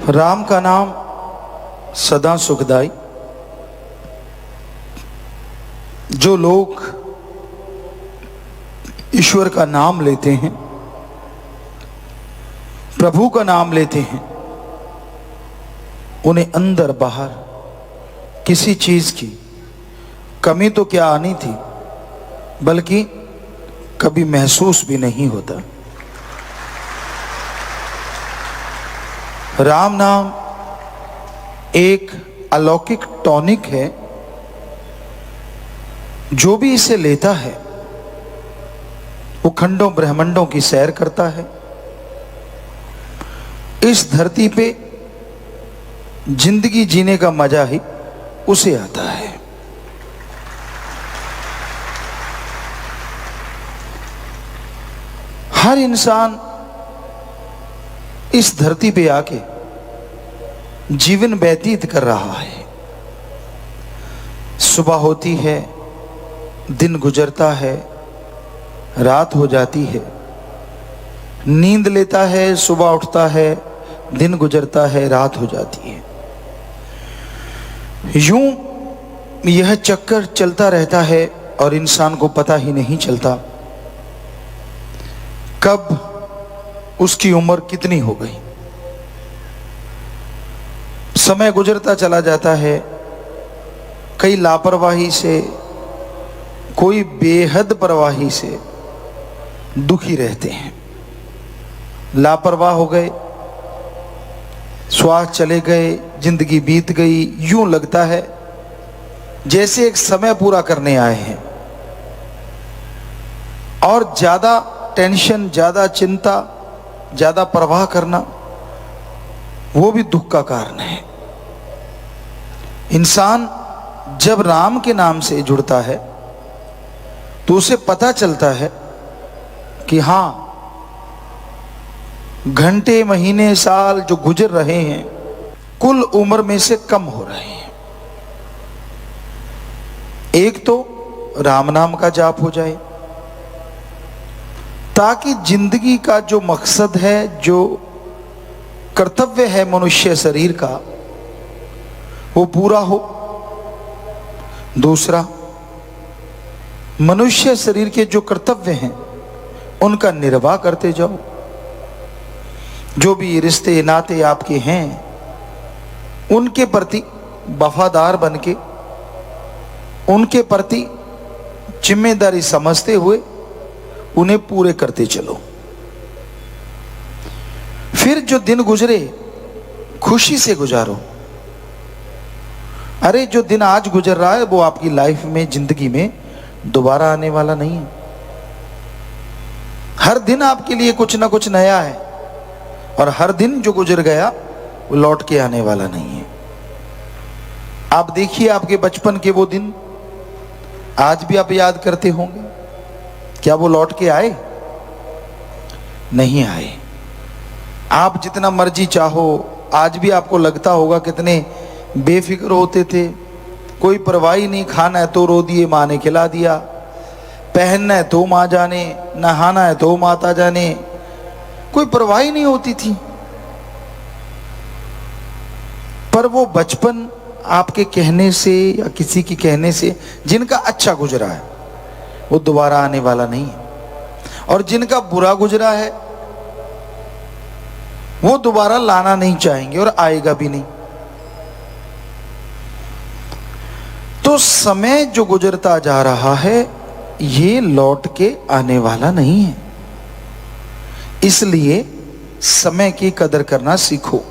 राम का नाम सदा सुखदाई। जो लोग ईश्वर का नाम लेते हैं, प्रभु का नाम लेते हैं, उन्हें अंदर बाहर किसी चीज की कमी तो क्या आनी थी, बल्कि कभी महसूस भी नहीं होता। राम नाम एक अलौकिक टॉनिक है। जो भी इसे लेता है वो खंडों ब्रह्मांडों की सैर करता है। इस धरती पे जिंदगी जीने का मजा ही उसे आता है। हर इंसान इस धरती पे आके जीवन व्यतीत कर रहा है। सुबह होती है, दिन गुजरता है, रात हो जाती है, नींद लेता है, सुबह उठता है, दिन गुजरता है, रात हो जाती है। यूं यह चक्कर चलता रहता है और इंसान को पता ही नहीं चलता कब उसकी उम्र कितनी हो गई। समय गुजरता चला जाता है। कई लापरवाही से, कोई बेहद परवाही से दुखी रहते हैं। लापरवाह हो गए, श्वास चले गए, जिंदगी बीत गई। यूं लगता है जैसे एक समय पूरा करने आए हैं। और ज्यादा टेंशन, ज्यादा चिंता, ज्यादा परवाह करना, वो भी दुख का कारण है। इंसान जब राम के नाम से जुड़ता है तो उसे पता चलता है कि हां, घंटे, महीने, साल जो गुजर रहे हैं कुल उम्र में से कम हो रहे हैं। एक तो राम नाम का जाप हो जाए ताकि जिंदगी का जो मकसद है, जो कर्तव्य है मनुष्य शरीर का, वो पूरा हो। दूसरा, मनुष्य शरीर के जो कर्तव्य हैं उनका निर्वाह करते जाओ। जो भी रिश्ते नाते आपके हैं उनके प्रति वफादार बनके, उनके प्रति जिम्मेदारी समझते हुए उन्हें पूरे करते चलो। फिर जो दिन गुजरे खुशी से गुजारो। अरे जो दिन आज गुजर रहा है वो आपकी लाइफ में, जिंदगी में दोबारा आने वाला नहीं है। हर दिन आपके लिए कुछ ना कुछ नया है और हर दिन जो गुजर गया वो लौट के आने वाला नहीं है। आप देखिए आपके बचपन के वो दिन आज भी आप याद करते होंगे। क्या वो लौट के आए? नहीं आए। आप जितना मर्जी चाहो, आज भी आपको लगता होगा कितने बेफिक्र होते थे। कोई परवाह नहीं, खाना है तो रो दिए, माँ ने खिला दिया। पहनना है तो माँ जाने, नहाना है तो माता जाने, कोई परवाह नहीं होती थी। पर वो बचपन आपके कहने से या किसी के कहने से जिनका अच्छा गुजरा है वो दोबारा आने वाला नहीं है, और जिनका बुरा गुजरा है वो दोबारा लाना नहीं चाहेंगे और आएगा भी नहीं। तो समय जो गुजरता जा रहा है ये लौट के आने वाला नहीं है। इसलिए समय की कदर करना सीखो।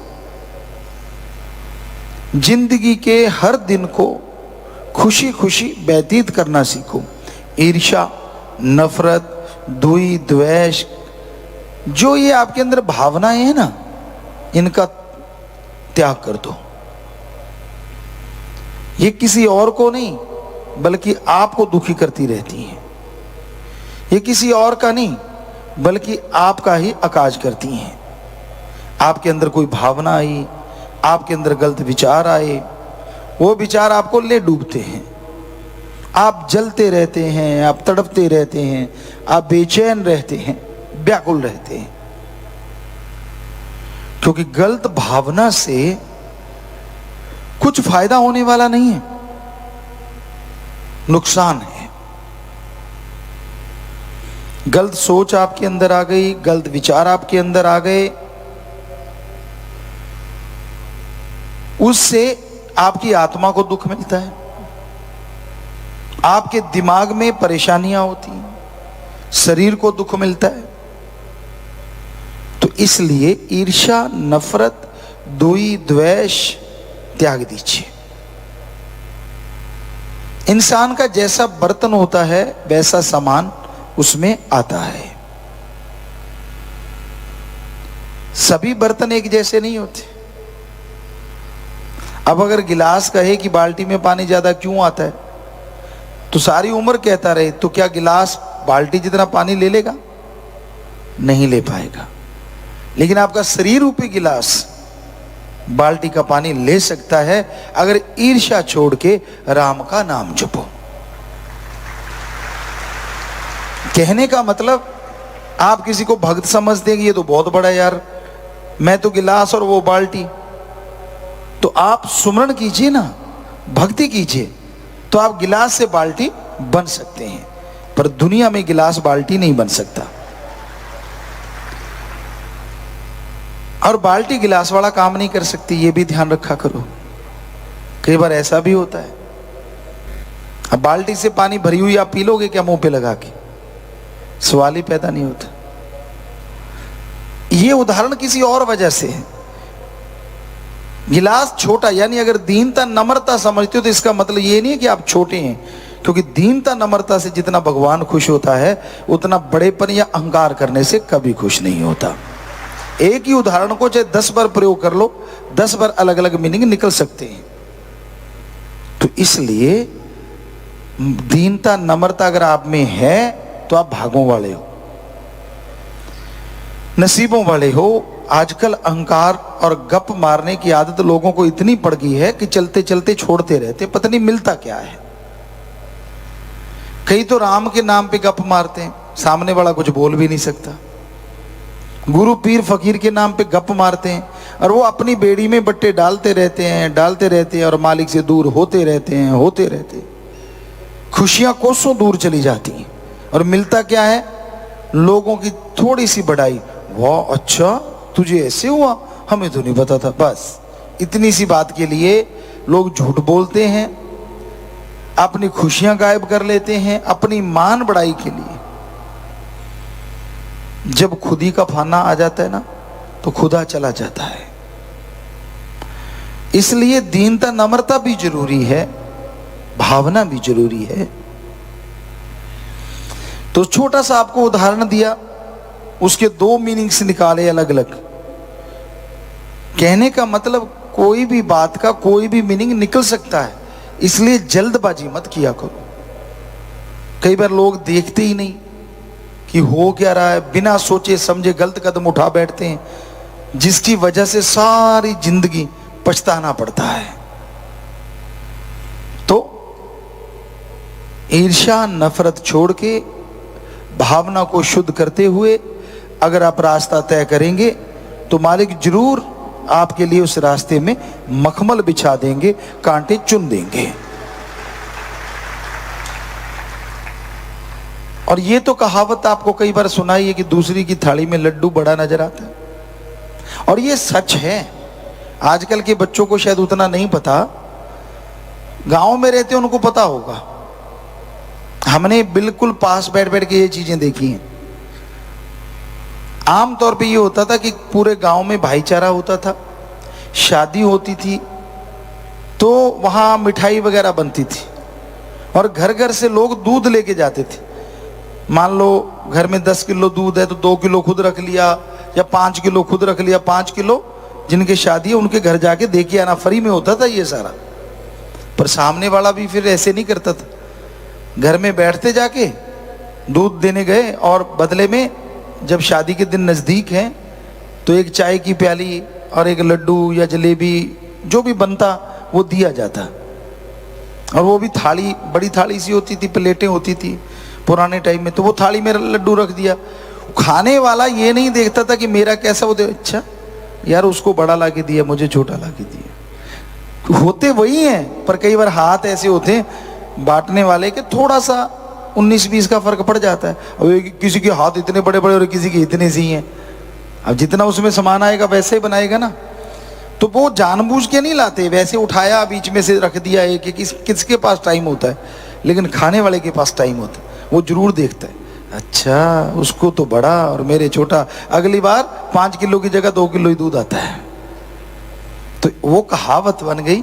जिंदगी के हर दिन को खुशी खुशी व्यतीत करना सीखो। ईर्ष्या, नफरत, द्वेष, द्वेष, जो ये आपके अंदर भावनाएं हैं ना, इनका त्याग कर दो। ये किसी और को नहीं बल्कि आपको दुखी करती रहती हैं। ये किसी और का नहीं बल्कि आपका ही अकाज करती हैं। आपके अंदर कोई भावना आई, आपके अंदर गलत विचार आए, वो विचार आपको ले डूबते हैं। आप जलते रहते हैं, आप तड़पते रहते हैं, आप बेचैन रहते हैं, व्याकुल रहते हैं। क्योंकि गलत भावना से कुछ फायदा होने वाला नहीं है, नुकसान है। गलत सोच आपके अंदर आ गई, गलत विचार आपके अंदर आ गए, उससे आपकी आत्मा को दुख मिलता है, आपके दिमाग में परेशानियां होती हैं, शरीर को दुख मिलता है। तो इसलिए ईर्ष्या, नफरत, द्वेष, द्वेष त्याग दीजिए। इंसान का जैसा बर्तन होता है वैसा सामान उसमें आता है। सभी बर्तन एक जैसे नहीं होते। अब अगर गिलास कहे कि बाल्टी में पानी ज्यादा क्यों आता है, तो सारी उम्र कहता रहे, तो क्या गिलास बाल्टी जितना पानी ले लेगा? नहीं ले पाएगा। लेकिन आपका शरीर रूपी गिलास बाल्टी का पानी ले सकता है, अगर ईर्ष्या छोड़ के राम का नाम जपो। कहने का मतलब, आप किसी को भक्त समझते हैं कि ये तो बहुत बड़ा यार, मैं तो गिलास और वो बाल्टी, तो आप सुमरण कीजिए ना, भक्ति कीजिए, तो आप गिलास से बाल्टी बन सकते हैं। पर दुनिया में गिलास बाल्टी नहीं बन सकता, और बाल्टी गिलास वाला काम नहीं कर सकती, ये भी ध्यान रखा करो। कई बार ऐसा भी होता है, अब बाल्टी से पानी भरी हुई आप पी लोगे क्या मुंह पे लगा के? सवाल ही पैदा नहीं होता। ये उदाहरण किसी और वजह से है। गिलास छोटा, यानी अगर दीनता नम्रता समझते हो तो इसका मतलब ये नहीं है कि आप छोटे हैं, क्योंकि दीनता नम्रता से जितना भगवान खुश होता है उतना बड़ेपन या अहंकार करने से कभी खुश नहीं होता। एक ही उदाहरण को चाहे 10 बार प्रयोग कर लो, 10 बार अलग अलग मीनिंग निकल सकते हैं। तो इसलिए दीनता नम्रता अगर आप में है तो आप भागों वाले हो, नसीबों वाले हो। आजकल अहंकार और गप मारने की आदत लोगों को इतनी पड़ गई है कि चलते चलते छोड़ते रहते, पता नहीं मिलता क्या है। कई तो राम के नाम पे गप मारते हैं, सामने वाला कुछ बोल भी नहीं सकता। गुरु पीर फकीर के नाम पे गप मारते हैं, और वो अपनी बेड़ी में बट्टे डालते रहते हैं और मालिक से दूर होते रहते हैं। खुशियां कोसों दूर चली जाती हैं, और मिलता क्या है? लोगों की थोड़ी सी बढ़ाई, वाह अच्छा तुझे ऐसे हुआ, हमें तो नहीं पता था। बस इतनी सी बात के लिए लोग झूठ बोलते हैं, अपनी खुशियां गायब कर लेते हैं अपनी मान बढ़ाई के लिए। जब खुदी का फाना आ जाता है ना, तो खुदा चला जाता है। इसलिए दीनता नम्रता भी जरूरी है, भावना भी जरूरी है। तो छोटा सा आपको उदाहरण दिया, उसके 2 मीनिंग्स निकाले अलग अलग। कहने का मतलब कोई भी बात का कोई भी मीनिंग निकल सकता है, इसलिए जल्दबाजी मत किया करो। कई बार लोग देखते ही नहीं कि हो क्या रहा है, बिना सोचे समझे गलत कदम उठा बैठते हैं, जिसकी वजह से सारी जिंदगी पछताना पड़ता है। तो ईर्ष्या नफरत छोड़ के भावना को शुद्ध करते हुए अगर आप रास्ता तय करेंगे तो मालिक जरूर आपके लिए उस रास्ते में मखमल बिछा देंगे, कांटे चुन देंगे। और ये तो कहावत आपको कई बार सुनाई है कि दूसरी की थाली में लड्डू बड़ा नजर आता है, और ये सच है। आजकल के बच्चों को शायद उतना नहीं पता, गांव में रहते उनको पता होगा। हमने बिल्कुल पास बैठ बैठ के ये चीजें देखी हैं। आमतौर पे ये होता था कि पूरे गांव में भाईचारा होता था, शादी होती थी तो वहां मिठाई वगैरह बनती थी, और घर घर से लोग दूध लेके जाते थे। मान लो घर में 10 किलो दूध है तो 2 किलो खुद रख लिया, या 5 किलो खुद रख लिया। 5 किलो जिनके शादी है उनके घर जाके दे के आना, फ्री में होता था ये सारा। पर सामने वाला भी फिर ऐसे नहीं करता था, घर में बैठते जाके दूध देने गए, और बदले में जब शादी के दिन नज़दीक हैं तो एक चाय की प्याली और एक लड्डू या जलेबी जो भी बनता वो दिया जाता। और वो भी थाली, बड़ी थाली सी होती थी, प्लेटें होती थी पुराने टाइम में, तो वो थाली में लड्डू रख दिया। खाने वाला ये नहीं देखता था कि मेरा कैसा, वो अच्छा यार उसको बड़ा ला के दिया, मुझे छोटा ला के दिया। होते वही हैं, पर कई बार हाथ ऐसे होते हैं बांटने वाले के थोड़ा सा 19-20 का फर्क पड़ जाता है। अब किसी के हाथ इतने बड़े बड़े और किसी के इतने सी हैं, अब जितना उसमें सामान आएगा वैसे ही बनाएगा ना। तो वो जानबूझ के नहीं लाते, वैसे उठाया बीच में से रख दिया है कि किसके पास टाइम होता है, लेकिन खाने वाले के पास टाइम होता है। वो जरूर देखता है, अच्छा उसको तो बड़ा और मेरे छोटा, अगली बार 5 किलो की जगह 2 किलो ही दूध आता है। तो वो कहावत बन गई,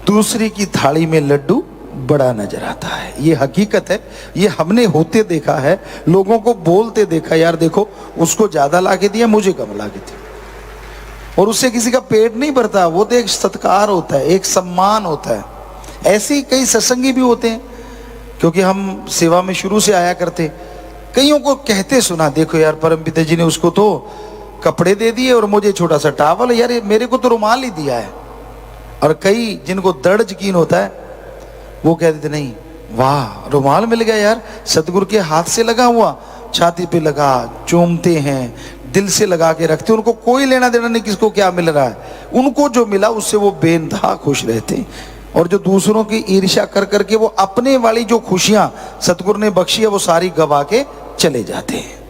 दूसरे की थाली में लड्डू बड़ा नजर आता है। ये हकीकत है, ये हमने होते देखा है, लोगों को बोलते देखा, यार देखो उसको ज्यादा ला के दिया, मुझे कम ला के दिया। और उससे किसी का पेट नहीं भरता, वो तो एक सत्कार होता है, एक सम्मान होता है। ऐसे ही कई सत्संगी भी होते हैं, क्योंकि हम सेवा में शुरू से आया करते, कईयों को कहते सुना, देखो यार परमपिता जी ने उसको तो कपड़े दे दिए और मुझे छोटा सा टावल, यार मेरे को तो रुमाल ही दिया है। और कई जिनको दृढ़ यकीन होता है वो कहते थे नहीं, वाह रुमाल मिल गया यार, सतगुरु के हाथ से लगा हुआ, छाती पे लगा, चूमते हैं, दिल से लगा के रखते, उनको कोई लेना देना नहीं किसको क्या मिल रहा है, उनको जो मिला उससे वो बेइंतहा खुश रहते। और जो दूसरों की ईर्ष्या कर करके वो अपने वाली जो खुशियां सतगुरु ने बख्शी है वो सारी गवा के चले जाते हैं।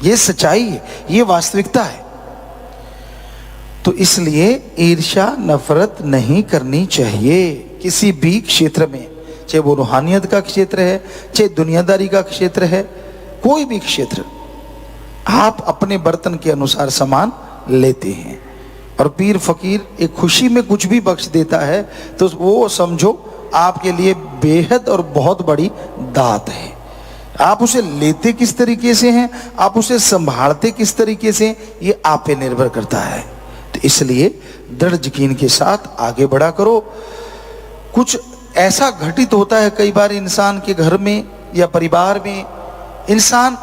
ये सच्चाई है, ये वास्तविकता है। तो इसलिए ईर्ष्या नफरत नहीं करनी चाहिए किसी भी क्षेत्र में, चाहे वो रूहानियत का क्षेत्र है, चाहे दुनियादारी का क्षेत्र है, कोई भी क्षेत्र। आप अपने बर्तन के अनुसार सामान लेते हैं, और पीर फकीर एक खुशी में कुछ भी बख्श देता है तो वो समझो आपके लिए बेहद और बहुत बड़ी दात है। आप उसे लेते किस तरीके से हैं, आप उसे संभालते किस तरीके से, ये आप पे निर्भर करता है। तो इसलिए दृढ़ यकीन के साथ आगे बढ़ा करो। कुछ ऐसा घटित होता है कई बार इंसान के घर में या परिवार में, इंसान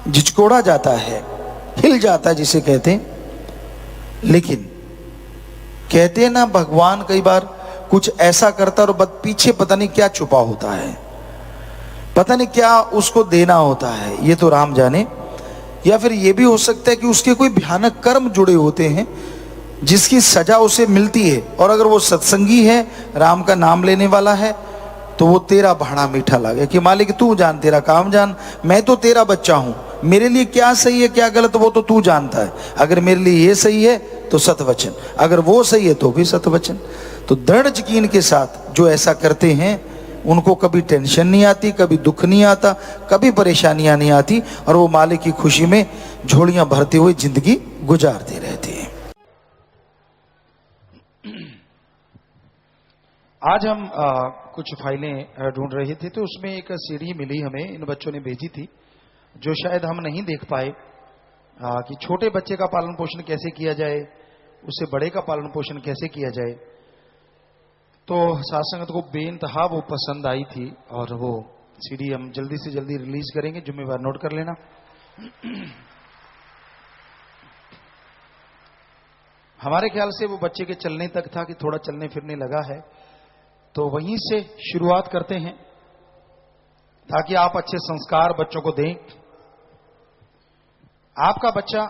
झिझकोड़ा जाता है, हिल जाता है जिसे कहते हैं। लेकिन कहते हैं ना, भगवान कई बार कुछ ऐसा करता है और पीछे पता नहीं क्या छुपा होता है, पता नहीं क्या उसको देना होता है, ये तो राम जाने। या फिर ये भी हो सकता है कि उसके कोई भयानक कर्म जुड़े होते हैं जिसकी सजा उसे मिलती है। और अगर वो सत्संगी है, राम का नाम लेने वाला है, तो वो तेरा भाड़ा मीठा लगे कि मालिक तू जान, तेरा काम जान, मैं तो तेरा बच्चा हूं, मेरे लिए क्या सही है क्या गलत वो तो तू जानता है। अगर मेरे लिए ये सही है तो सतवचन, अगर वो सही है तो भी सतवचन। तो दृढ़ यकीन के साथ जो ऐसा करते हैं उनको कभी टेंशन नहीं आती, कभी दुख नहीं आता, कभी परेशानियां नहीं आती, और वो मालिक की खुशी में झोलियां भरते हुए जिंदगी गुजारते रहते हैं। आज हम कुछ फाइलें ढूंढ रहे थे, तो उसमें एक सीडी मिली हमें, इन बच्चों ने भेजी थी, जो शायद हम नहीं देख पाए, कि छोटे बच्चे का पालन पोषण कैसे किया जाए, उससे बड़े का पालन पोषण कैसे किया जाए। तो साथ संगत को बेइंतहा वो पसंद आई थी, और वो सीडी हम जल्दी से जल्दी रिलीज करेंगे, जिम्मेवार नोट कर लेना। हमारे ख्याल से वो बच्चे के चलने तक था कि थोड़ा चलने फिरने लगा है, तो वहीं से शुरुआत करते हैं ताकि आप अच्छे संस्कार बच्चों को दें। आपका बच्चा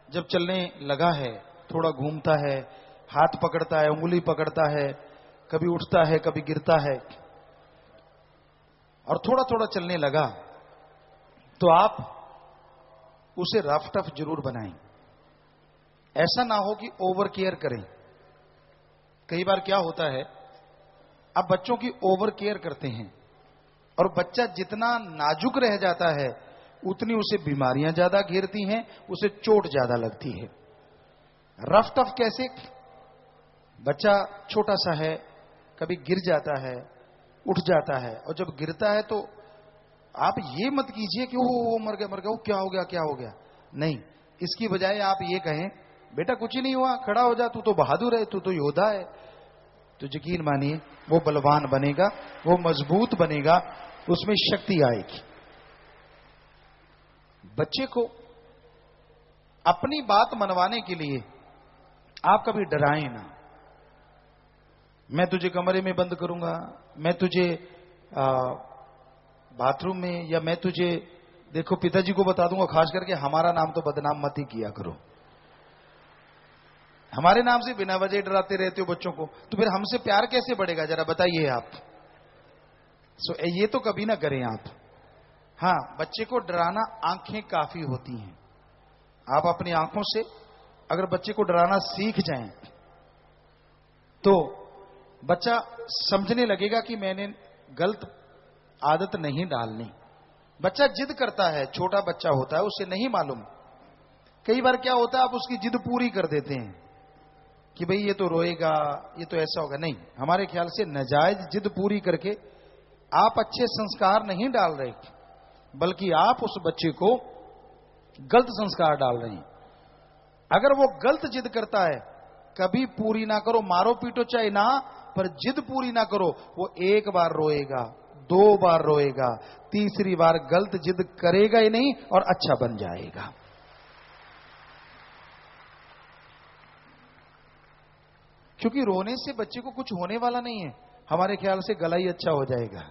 जब चलने लगा है, थोड़ा घूमता है, हाथ पकड़ता है, उंगली पकड़ता है, कभी उठता है, कभी गिरता है, और थोड़ा थोड़ा चलने लगा, तो आप उसे रफ टफ जरूर बनाएं। ऐसा ना हो कि ओवर केयर करें। कई बार क्या होता है, आप बच्चों की ओवर केयर करते हैं, और बच्चा जितना नाजुक रह जाता है उतनी उसे बीमारियां ज्यादा घेरती हैं, उसे चोट ज्यादा लगती है। रफ टफ कैसे? बच्चा छोटा सा है, कभी गिर जाता है, उठ जाता है, और जब गिरता है तो आप ये मत कीजिए कि वो मर गया वो क्या हो गया, नहीं। इसकी बजाय आप ये कहें, बेटा कुछ ही नहीं हुआ, खड़ा हो जा, तू तो बहादुर है, तू तो योद्धा है। तो यकीन मानिए वो बलवान बनेगा, वो मजबूत बनेगा, उसमें शक्ति आएगी। बच्चे को अपनी बात मनवाने के लिए आप कभी डराएं ना। मैं तुझे कमरे में बंद करूंगा, मैं तुझे बाथरूम में, या मैं तुझे देखो पिताजी को बता दूंगा, खास करके हमारा नाम तो बदनाम मत ही किया करो, हमारे नाम से बिना वजह डराते रहते हो बच्चों को, तो फिर हमसे प्यार कैसे बढ़ेगा, जरा बताइए आप। ये तो कभी ना करें आप। हाँ, बच्चे को डराना आंखें काफी होती हैं। आप अपनी आंखों से अगर बच्चे को डराना सीख जाएं तो बच्चा समझने लगेगा कि मैंने गलत आदत नहीं डालनी। बच्चा जिद करता है, छोटा बच्चा होता है, उसे नहीं मालूम। कई बार क्या होता है, आप उसकी जिद पूरी कर देते हैं कि भाई ये तो रोएगा, ये तो ऐसा होगा। नहीं, हमारे ख्याल से नाजायज जिद पूरी करके आप अच्छे संस्कार नहीं डाल रहे, बल्कि आप उस बच्चे को गलत संस्कार डाल रहे हैं। अगर वो गलत जिद करता है, कभी पूरी ना करो, मारो पीटो चाहे ना, पर जिद पूरी ना करो। वो एक बार रोएगा, 2 बार रोएगा, तीसरी बार गलत जिद करेगा ही नहीं और अच्छा बन जाएगा। क्योंकि रोने से बच्चे को कुछ होने वाला नहीं है। हमारे ख्याल से गला ही अच्छा हो जाएगा,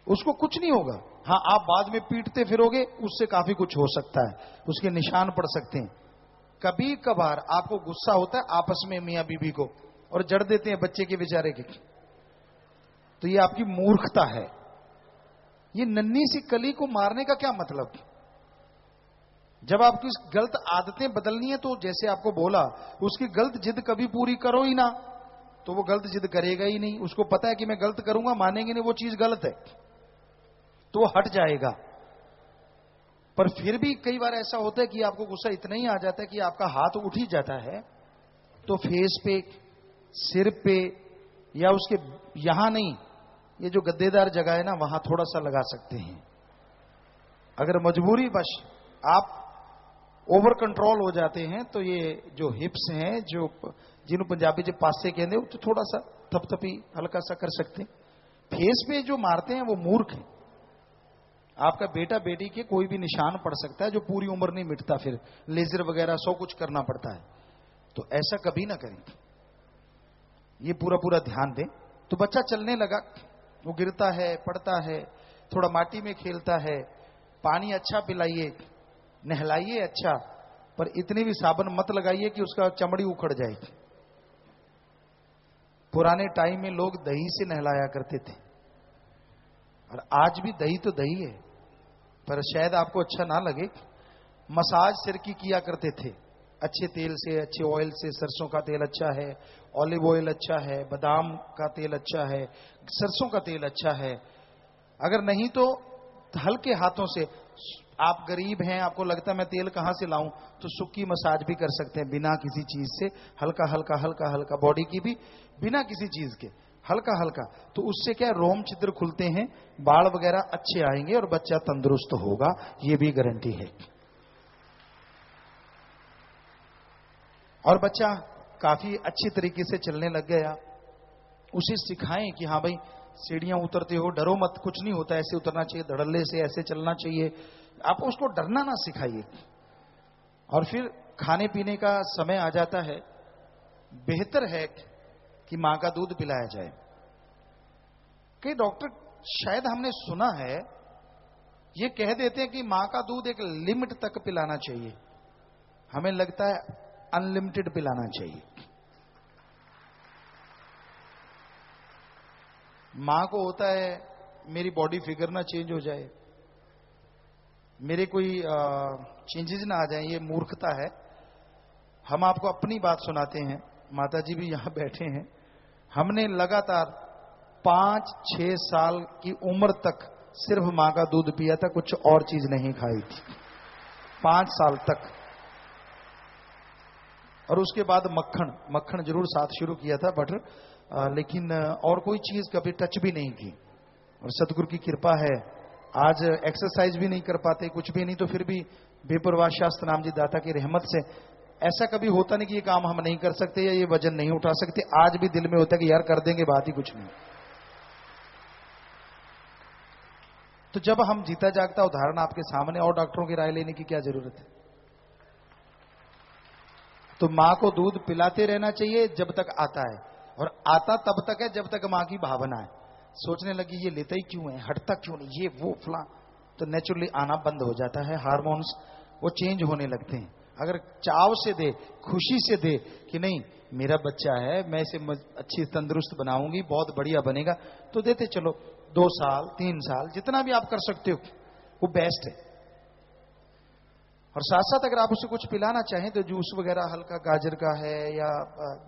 उसको कुछ नहीं होगा। हाँ, आप बाद में पीटते फिरोगे, उससे काफी कुछ हो सकता है, उसके निशान पड़ सकते हैं। कभी कभार आपको गुस्सा होता है आपस में मियां बीबी को, और जड़ देते हैं बच्चे के बेचारे के, तो ये आपकी मूर्खता है। ये नन्ही सी कली को मारने का क्या मतलब? जब आपकी गलत आदतें बदलनी है, तो जैसे आपको बोला, उसकी गलत जिद कभी पूरी करो ही ना, तो वो गलत जिद करेगा ही नहीं। उसको पता है कि मैं गलत करूंगा, मानेंगे नहीं, वो चीज गलत है, तो वो हट जाएगा। पर फिर भी कई बार ऐसा होता है कि आपको गुस्सा इतना ही आ जाता है कि आपका हाथ उठ ही जाता है, तो फेस पे, सिर पे, या उसके यहां नहीं, ये जो गद्देदार जगह है ना, वहां थोड़ा सा लगा सकते हैं। अगर मजबूरी बस आप ओवर कंट्रोल हो जाते हैं, तो ये जो हिप्स हैं, जो जिन्हों पंजाबी जो पासे कहते हैं, तो थोड़ा सा थपथपी हल्का सा कर सकते हैं। फेस पे जो मारते हैं वो मूर्ख है। आपका बेटा बेटी के कोई भी निशान पड़ सकता है, जो पूरी उम्र नहीं मिटता, फिर लेजर वगैरह 100 कुछ करना पड़ता है। तो ऐसा कभी ना करें, ये पूरा पूरा ध्यान दें। तो बच्चा चलने लगा, वो गिरता है, पड़ता है, थोड़ा माटी में खेलता है, पानी अच्छा पिलाइए, नहलाइए अच्छा, पर इतनी भी साबुन मत लगाइए कि उसका चमड़ी उखड़ जाए। पुराने टाइम में लोग दही से नहलाया करते थे, और आज भी दही तो दही है, पर शायद आपको अच्छा ना लगे। मसाज सिर की किया करते थे, अच्छे तेल से, अच्छे ऑयल से। सरसों का तेल अच्छा है, ऑलिव ऑयल अच्छा है, बादाम का तेल अच्छा है, सरसों का तेल अच्छा है। अगर नहीं तो हल्के हाथों से, आप गरीब हैं, आपको लगता है मैं तेल कहां से लाऊं, तो सुक्की मसाज भी कर सकते हैं, बिना किसी चीज से, हल्का हल्का हल्का हल्का, बॉडी की भी बिना किसी चीज के, हल्का हल्का। तो उससे क्या, रोम छिद्र खुलते हैं, बाल वगैरह अच्छे आएंगे और बच्चा तंदुरुस्त होगा, ये भी गारंटी है। और बच्चा काफी अच्छी तरीके से चलने लग गया, उसे सिखाएं कि हाँ भाई, सीढ़ियां उतरते हो, डरो मत, कुछ नहीं होता, ऐसे उतरना चाहिए, धड़ल्ले से ऐसे चलना चाहिए। आप उसको डरना ना सिखाइए। और फिर खाने पीने का समय आ जाता है, बेहतर है कि मां का दूध पिलाया जाए। कई डॉक्टर, शायद हमने सुना है, ये कह देते हैं कि मां का दूध एक लिमिट तक पिलाना चाहिए। हमें लगता है अनलिमिटेड पिलाना चाहिए। मां को होता है मेरी बॉडी फिगर ना चेंज हो जाए, मेरे कोई चेंजेस ना आ जाए, ये मूर्खता है। हम आपको अपनी बात सुनाते हैं, माता जी भी यहां बैठे हैं। हमने लगातार 5-6 साल की उम्र तक सिर्फ मां का दूध पिया था, कुछ और चीज नहीं खाई थी, 5 साल तक। और उसके बाद मक्खन जरूर साथ शुरू किया था, बटर, लेकिन और कोई चीज कभी टच भी नहीं की। और सतगुरु की कृपा है, आज एक्सरसाइज भी नहीं कर पाते, कुछ भी नहीं, तो फिर भी बेपरवाह शास्त्र नाम जी दाता की रहमत से ऐसा कभी होता नहीं कि ये काम हम नहीं कर सकते या ये वजन नहीं उठा सकते। आज भी दिल में होता है कि यार कर देंगे, बात ही कुछ नहीं। तो जब हम जीता जागता उदाहरण आपके सामने, और डॉक्टरों की राय लेने की क्या जरूरत है? तो मां को दूध पिलाते रहना चाहिए जब तक आता है, और आता तब तक है जब तक मां की भावना है। सोचने लगी ये लेता ही क्यों है, हटता क्यों नहीं, ये वो फला, तो नेचुरली आना बंद हो जाता है, हार्मोन्स वो चेंज होने लगते हैं। अगर चाव से दे, खुशी से दे कि नहीं मेरा बच्चा है, मैं इसे अच्छी तंदुरुस्त बनाऊंगी, बहुत बढ़िया बनेगा, तो देते चलो 2 साल 3 साल जितना भी आप कर सकते हो वो बेस्ट है। और साथ साथ अगर आप उसे कुछ पिलाना चाहें तो जूस वगैरह हल्का गाजर का है या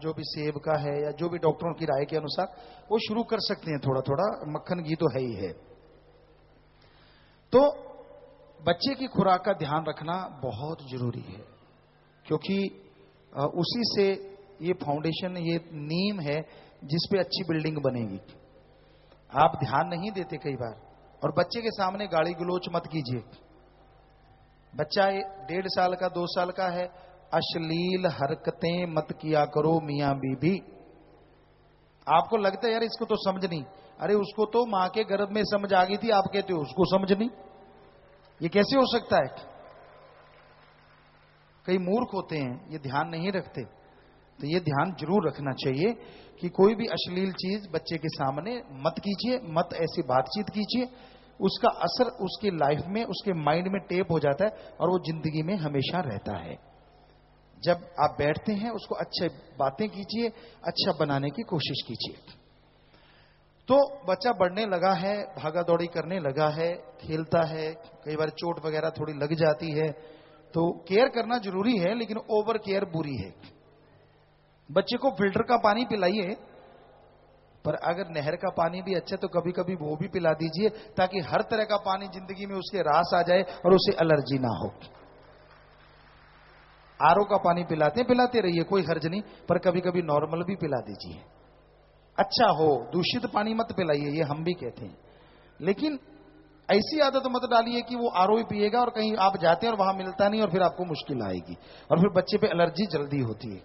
जो भी सेब का है या जो भी डॉक्टरों की राय के अनुसार वो शुरू कर सकते हैं, थोड़ा थोड़ा, मक्खन घी तो है ही है। तो बच्चे की खुराक का ध्यान रखना बहुत जरूरी है, क्योंकि उसी से ये फाउंडेशन, ये नींव है जिस पे अच्छी बिल्डिंग बनेगी। आप ध्यान नहीं देते कई बार, और बच्चे के सामने गाली गलोच मत कीजिए। बच्चा 1.5 साल का 2 साल का है, अश्लील हरकतें मत किया करो मियां बीबी। आपको लगता है यार इसको तो समझ नहीं, अरे उसको तो मां के गर्भ में समझ आ गई थी, आप कहते हो उसको समझ नहीं, ये कैसे हो सकता है? कई मूर्ख होते हैं, ये ध्यान नहीं रखते। तो ये ध्यान जरूर रखना चाहिए कि कोई भी अश्लील चीज बच्चे के सामने मत कीजिए, मत ऐसी बातचीत कीजिए। उसका असर उसकी लाइफ में, उसके माइंड में टेप हो जाता है और वो जिंदगी में हमेशा रहता है। जब आप बैठते हैं उसको अच्छे बातें कीजिए, अच्छा बनाने की कोशिश कीजिए। तो बच्चा बढ़ने लगा है, भागा दौड़ी करने लगा है, खेलता है, कई बार चोट वगैरह थोड़ी लग जाती है, तो केयर करना जरूरी है, लेकिन ओवर केयर बुरी है। बच्चे को फिल्टर का पानी पिलाइए, पर अगर नहर का पानी भी अच्छा तो कभी कभी वो भी पिला दीजिए, ताकि हर तरह का पानी जिंदगी में उसके रास आ जाए और उसे एलर्जी ना हो। आरओ का पानी पिलाते रहिए, कोई हर्ज नहीं, पर कभी कभी नॉर्मल भी पिला दीजिए, अच्छा हो। दूषित पानी मत पिलाइए, ये हम भी कहते हैं। लेकिन ऐसी आदत मत डालिए कि वो आरओ ही पिएगा और कहीं आप जाते हैं और वहां मिलता नहीं, और फिर आपको मुश्किल आएगी और फिर बच्चे पे एलर्जी जल्दी होती है।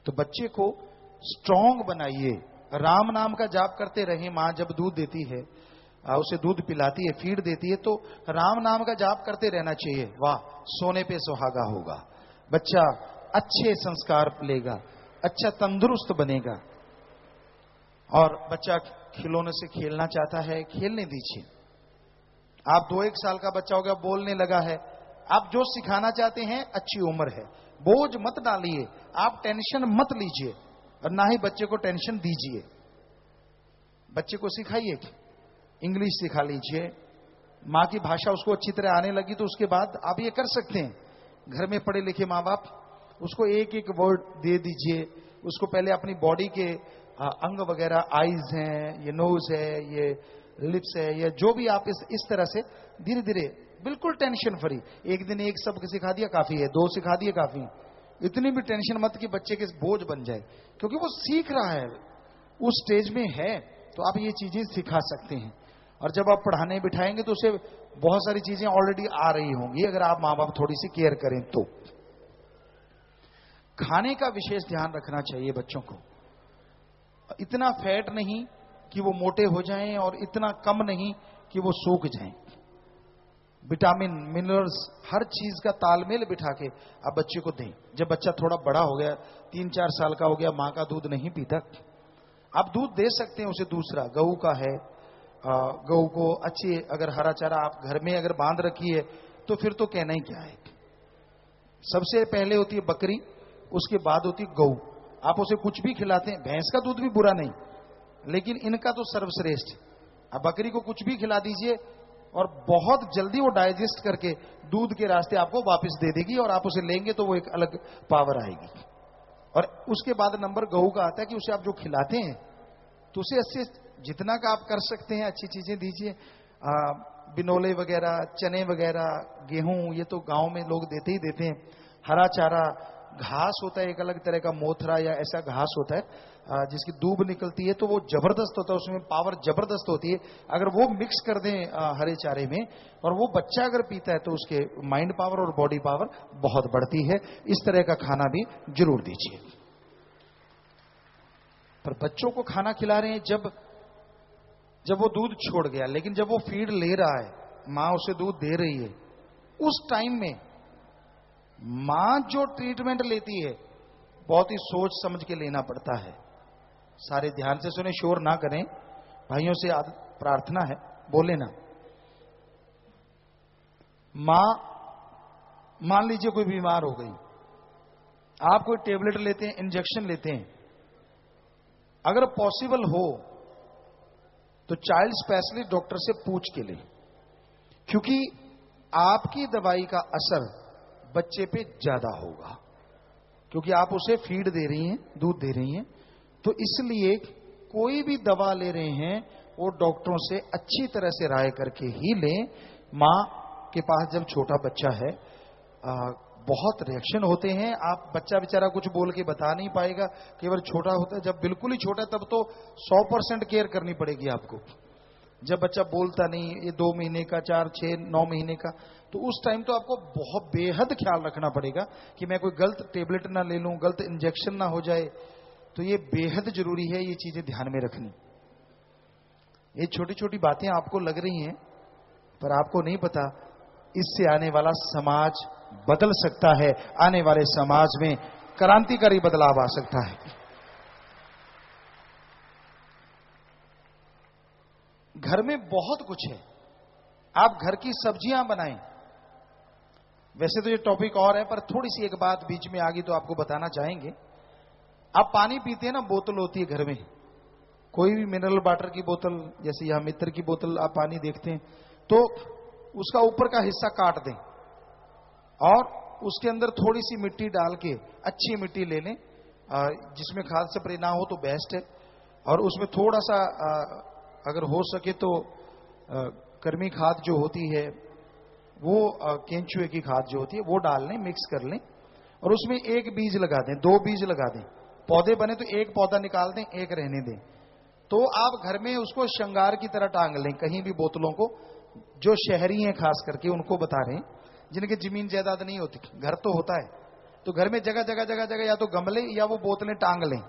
तो बच्चे को स्ट्रांग बनाइए, राम नाम का जाप करते रहे। मां जब दूध देती है, उसे दूध पिलाती है, फीड देती है, तो राम नाम का जाप करते रहना चाहिए। वाह, सोने पे सुहागा होगा, बच्चा अच्छे संस्कार लेगा, अच्छा तंदुरुस्त बनेगा। और बच्चा खिलौने से खेलना चाहता है, खेलने दीजिए। आप 2-1 साल का बच्चा हो गया, बोलने लगा है, आप जो सिखाना चाहते हैं, अच्छी उम्र है, बोझ मत डालिए, आप टेंशन मत लीजिए और ना ही बच्चे को टेंशन दीजिए। बच्चे को सिखाइए, इंग्लिश सिखा लीजिए, मां की भाषा उसको अच्छी तरह आने लगी तो उसके बाद आप ये कर सकते हैं। घर में पढ़े लिखे माँ बाप, उसको एक एक वर्ड दे दीजिए। उसको पहले अपनी बॉडी के अंग वगैरह, आईज हैं, ये नोज है, ये लिप्स है, या जो भी आप इस तरह से धीरे धीरे, बिल्कुल टेंशन फ्री। एक दिन एक शब्द सिखा दिया काफी है, 2 सिखा दिए काफी है। इतनी भी टेंशन मत कि बच्चे के बोझ बन जाए, क्योंकि वो सीख रहा है, उस स्टेज में है, तो आप ये चीजें सिखा सकते हैं। और जब आप पढ़ाने बिठाएंगे तो उसे बहुत सारी चीजें ऑलरेडी आ रही होंगी, अगर आप माँ बाप थोड़ी सी केयर करें तो। खाने का विशेष ध्यान रखना चाहिए बच्चों को। इतना फैट नहीं कि वो मोटे हो जाएं और इतना कम नहीं कि वो सूख जाएं। विटामिन, मिनरल्स, हर चीज का तालमेल बिठा के आप बच्चे को दें। जब बच्चा थोड़ा बड़ा हो गया, 3-4 साल का हो गया, मां का दूध नहीं पीता, आप दूध दे सकते हैं उसे। दूसरा, गऊ का है, गऊ को अच्छी, अगर हरा चारा आप घर में अगर बांध रखी है तो फिर तो कहना ही क्या है। सबसे पहले होती है बकरी, उसके बाद होती है गऊ। आप उसे कुछ भी खिलाते हैं, भैंस का दूध भी बुरा नहीं, लेकिन इनका तो सर्वश्रेष्ठ। आप बकरी को कुछ भी खिला दीजिए और बहुत जल्दी वो डाइजेस्ट करके दूध के रास्ते आपको वापस दे देगी, और आप उसे लेंगे तो वो एक अलग पावर आएगी। और उसके बाद नंबर गऊ का आता है कि उसे आप जो खिलाते हैं तो उसे अच्छे, जितना का आप कर सकते हैं अच्छी चीजें दीजिए। बिनोले वगैरह, चने वगैरह, गेहूं, ये तो गांव में लोग देते ही देते हैं। हरा चारा, घास होता है एक अलग तरह का, मोथरा या ऐसा घास होता है जिसकी दूब निकलती है, तो वो जबरदस्त होता है, उसमें पावर जबरदस्त होती है। अगर वो मिक्स कर दें हरे चारे में और वो बच्चा अगर पीता है तो उसके माइंड पावर और बॉडी पावर बहुत बढ़ती है। इस तरह का खाना भी जरूर दीजिए। पर बच्चों को खाना खिला रहे हैं जब वो दूध छोड़ गया, लेकिन जब वो फीड ले रहा है, मां उसे दूध दे रही है, उस टाइम में मां जो ट्रीटमेंट लेती है बहुत ही सोच समझ के लेना पड़ता है। सारे ध्यान से सुने, शोर ना करें, भाइयों से प्रार्थना है, बोले ना। मां मान लीजिए कोई बीमार हो गई, आप कोई टेबलेट लेते हैं, इंजेक्शन लेते हैं, अगर पॉसिबल हो तो चाइल्ड स्पेशलिस्ट डॉक्टर से पूछ के ले, क्योंकि आपकी दवाई का असर बच्चे पे ज्यादा होगा, क्योंकि आप उसे फीड दे रही हैं, दूध दे रही हैं। तो इसलिए कोई भी दवा ले रहे हैं वो डॉक्टरों से अच्छी तरह से राय करके ही लें। मां के पास जब छोटा बच्चा है, बहुत रिएक्शन होते हैं, आप बच्चा बेचारा कुछ बोल के बता नहीं पाएगा, केवल छोटा होता है, जब बिल्कुल ही छोटा तब तो 100% केयर करनी पड़ेगी आपको। जब बच्चा बोलता नहीं, ये 2 महीने का, 4, 6, 9 महीने का, तो उस टाइम तो आपको बहुत बेहद ख्याल रखना पड़ेगा कि मैं कोई गलत टेबलेट ना ले लूं, गलत इंजेक्शन ना हो जाए। तो ये बेहद जरूरी है, ये चीजें ध्यान में रखनी। ये छोटी छोटी बातें आपको लग रही हैं, पर आपको नहीं पता इससे आने वाला समाज बदल सकता है, आने वाले समाज में क्रांतिकारी बदलाव आ सकता है। घर में बहुत कुछ है, आप घर की सब्जियां बनाएं। वैसे तो ये टॉपिक और है, पर थोड़ी सी एक बात बीच में आ गई तो आपको बताना चाहेंगे। आप पानी पीते हैं ना, बोतल होती है घर में, कोई भी मिनरल वाटर की बोतल, जैसे यहां मित्र की बोतल आप पानी देखते हैं, तो उसका ऊपर का हिस्सा काट दें और उसके अंदर थोड़ी सी मिट्टी डाल के, अच्छी मिट्टी ले लें, जिसमें खाद स्प्रे ना हो तो बेस्ट है, और उसमें थोड़ा सा अगर हो सके तो कर्मी खाद जो होती है, वो केंचुए की खाद जो होती है वो डाल लें, मिक्स कर लें, और उसमें एक बीज लगा दें, 2 बीज लगा दें। पौधे बने तो एक पौधा निकाल दें, एक रहने दें। तो आप घर में उसको श्रृंगार की तरह टांग लें, कहीं भी बोतलों को। जो शहरी हैं खास करके उनको बता रहे हैं, जिनके जमीन जायदाद नहीं होती, घर तो होता है, तो घर में जगह जगह जगह जगह या तो गमले या वो बोतलें टांग लें,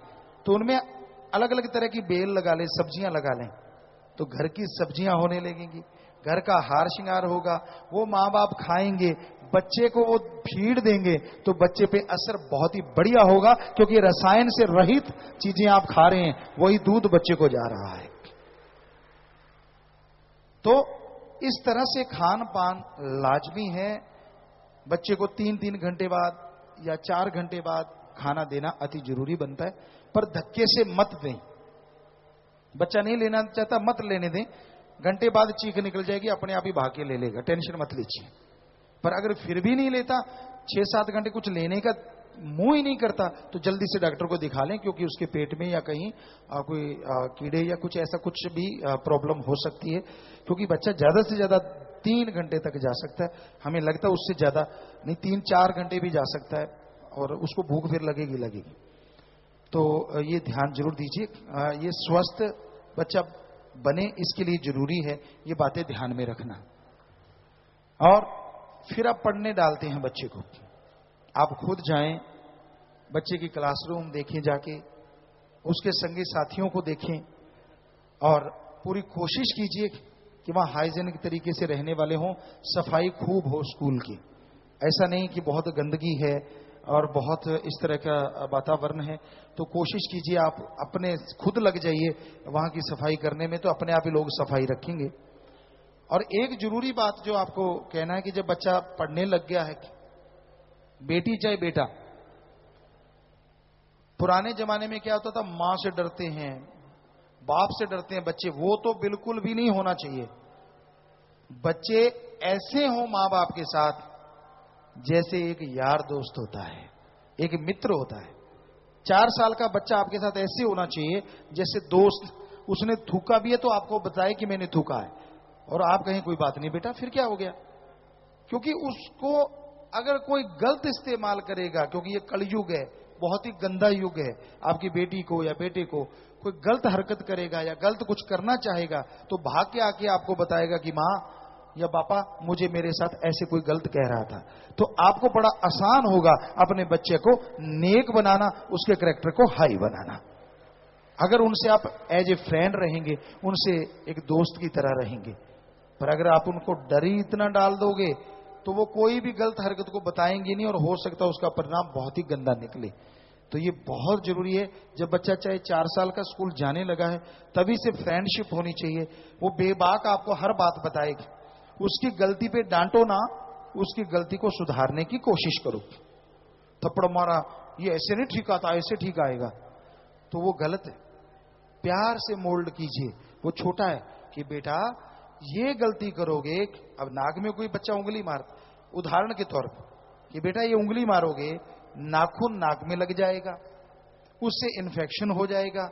तो उनमें अलग अलग तरह की बेल लगा लें, सब्जियां लगा लें, तो घर की सब्जियां होने लगेंगी, घर का हार श्रृंगार होगा, वो माँ बाप खाएंगे, बच्चे को वो फीड देंगे, तो बच्चे पे असर बहुत ही बढ़िया होगा, क्योंकि रसायन से रहित चीजें आप खा रहे हैं, वही दूध बच्चे को जा रहा है। तो इस तरह से खान पान लाजमी है। बच्चे को 3-3 घंटे बाद या 4 घंटे बाद खाना देना अति जरूरी बनता है, पर धक्के से मत दें। बच्चा नहीं लेना चाहता, मत लेने दें, घंटे बाद चीख निकल जाएगी, अपने आप ही भाग के ले लेगा, टेंशन मत लीजिए। पर अगर फिर भी नहीं लेता, 6-7 घंटे कुछ लेने का मुंह ही नहीं करता, तो जल्दी से डॉक्टर को दिखा लें, क्योंकि उसके पेट में या कहीं कोई कीड़े या कुछ ऐसा कुछ भी प्रॉब्लम हो सकती है, क्योंकि बच्चा ज्यादा से ज्यादा 3 घंटे तक जा सकता है। हमें लगता है उससे ज्यादा नहीं, 3-4 घंटे भी जा सकता है, और उसको भूख फिर लगेगी। तो ये ध्यान जरूर दीजिए, ये स्वस्थ बच्चा बने इसके लिए जरूरी है ये बातें ध्यान में रखना। और फिर आप पढ़ने डालते हैं बच्चे को, आप खुद जाएं, बच्चे की क्लासरूम देखें, जाके उसके संगी साथियों को देखें, और पूरी कोशिश कीजिए कि वहां हाइजीनिक तरीके से रहने वाले हों, सफाई खूब हो स्कूल की। ऐसा नहीं कि बहुत गंदगी है और बहुत इस तरह का वातावरण है, तो कोशिश कीजिए आप अपने खुद लग जाइए वहां की सफाई करने में, तो अपने आप ही लोग सफाई रखेंगे। और एक जरूरी बात जो आपको कहना है कि जब बच्चा पढ़ने लग गया है, बेटी चाहे बेटा, पुराने जमाने में क्या होता था, मां से डरते हैं, बाप से डरते हैं बच्चे, वो तो बिल्कुल भी नहीं होना चाहिए। बच्चे ऐसे हों मां बाप के साथ जैसे एक यार दोस्त होता है, एक मित्र होता है। 4 साल का बच्चा आपके साथ ऐसे होना चाहिए जैसे दोस्त, उसने थूका भी है तो आपको बताए कि मैंने थूका है, और आप कहें कोई बात नहीं बेटा, फिर क्या हो गया। क्योंकि उसको अगर कोई गलत इस्तेमाल करेगा, क्योंकि ये कलयुग है, बहुत ही गंदा युग है, आपकी बेटी को या बेटे को कोई गलत हरकत करेगा या गलत कुछ करना चाहेगा, तो भाग के आके आपको बताएगा कि मां या पापा मुझे मेरे साथ ऐसे कोई गलत कह रहा था। तो आपको बड़ा आसान होगा अपने बच्चे को नेक बनाना, उसके कैरेक्टर को हाई बनाना। अगर उनसे आप एज ए फ्रेंड रहेंगे, उनसे एक दोस्त की तरह रहेंगे। पर अगर आप उनको डर ही इतना डाल दोगे तो वो कोई भी गलत हरकत को बताएंगे नहीं, और हो सकता है उसका परिणाम बहुत ही गंदा निकले। तो ये बहुत जरूरी है, जब बच्चा चाहे 4 साल का स्कूल जाने लगा है तभी से फ्रेंडशिप होनी चाहिए। वो बेबाक आपको हर बात बताएगी, उसकी गलती पे डांटो ना, उसकी गलती को सुधारने की कोशिश करो। थप्पड़ मारा, ये ऐसे नहीं ठीक आता, ऐसे ठीक आएगा, तो वो गलत है। प्यार से मोल्ड कीजिए। वो छोटा है कि बेटा ये गलती करोगे, अब नाक में कोई बच्चा उंगली मारता, उदाहरण के तौर पर, कि बेटा ये उंगली मारोगे, नाखून नाक में लग जाएगा, उससे इन्फेक्शन हो जाएगा,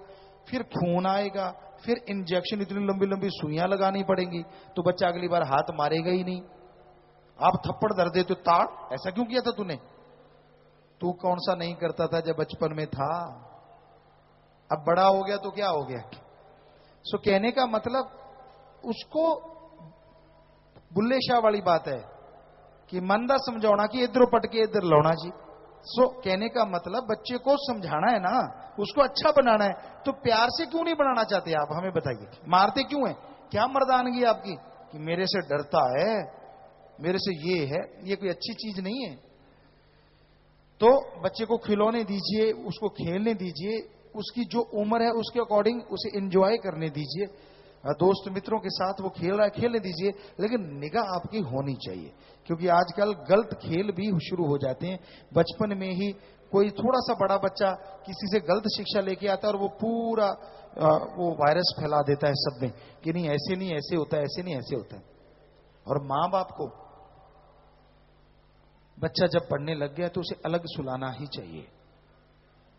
फिर खून आएगा, फिर इंजेक्शन, इतनी लंबी लंबी सुइयां लगानी पड़ेंगी, तो बच्चा अगली बार हाथ मारेगा ही नहीं। आप थप्पड़ धर देते, ताड़, ऐसा क्यों किया था तूने? तू कौन सा नहीं करता था जब बचपन में था? अब बड़ा हो गया तो क्या हो गया? सो कहने का मतलब उसको बुल्ले शाह वाली बात है कि मंदा समझाना कि इधर पट के इधर लौना जी। सो कहने का मतलब बच्चे को समझाना है ना, उसको अच्छा बनाना है, तो प्यार से क्यों नहीं बनाना चाहते आप? हमें बताइए, मारते क्यों हैं? क्या मर्दानगी आपकी कि मेरे से डरता है, मेरे से ये है? ये कोई अच्छी चीज नहीं है। तो बच्चे को खिलौने दीजिए, उसको खेलने दीजिए, उसकी जो उम्र है उसके अकॉर्डिंग उसे एंजॉय करने दीजिए। दोस्त मित्रों के साथ वो खेल रहा है, खेलने दीजिए, लेकिन निगाह आपकी होनी चाहिए, क्योंकि आजकल गलत खेल भी शुरू हो जाते हैं। बचपन में ही कोई थोड़ा सा बड़ा बच्चा किसी से गलत शिक्षा लेके आता है और वो पूरा वो वायरस फैला देता है सब में कि नहीं ऐसे नहीं ऐसे होता है, ऐसे नहीं ऐसे होता है। और माँ बाप को बच्चा जब पढ़ने लग गया तो उसे अलग सुलाना ही चाहिए।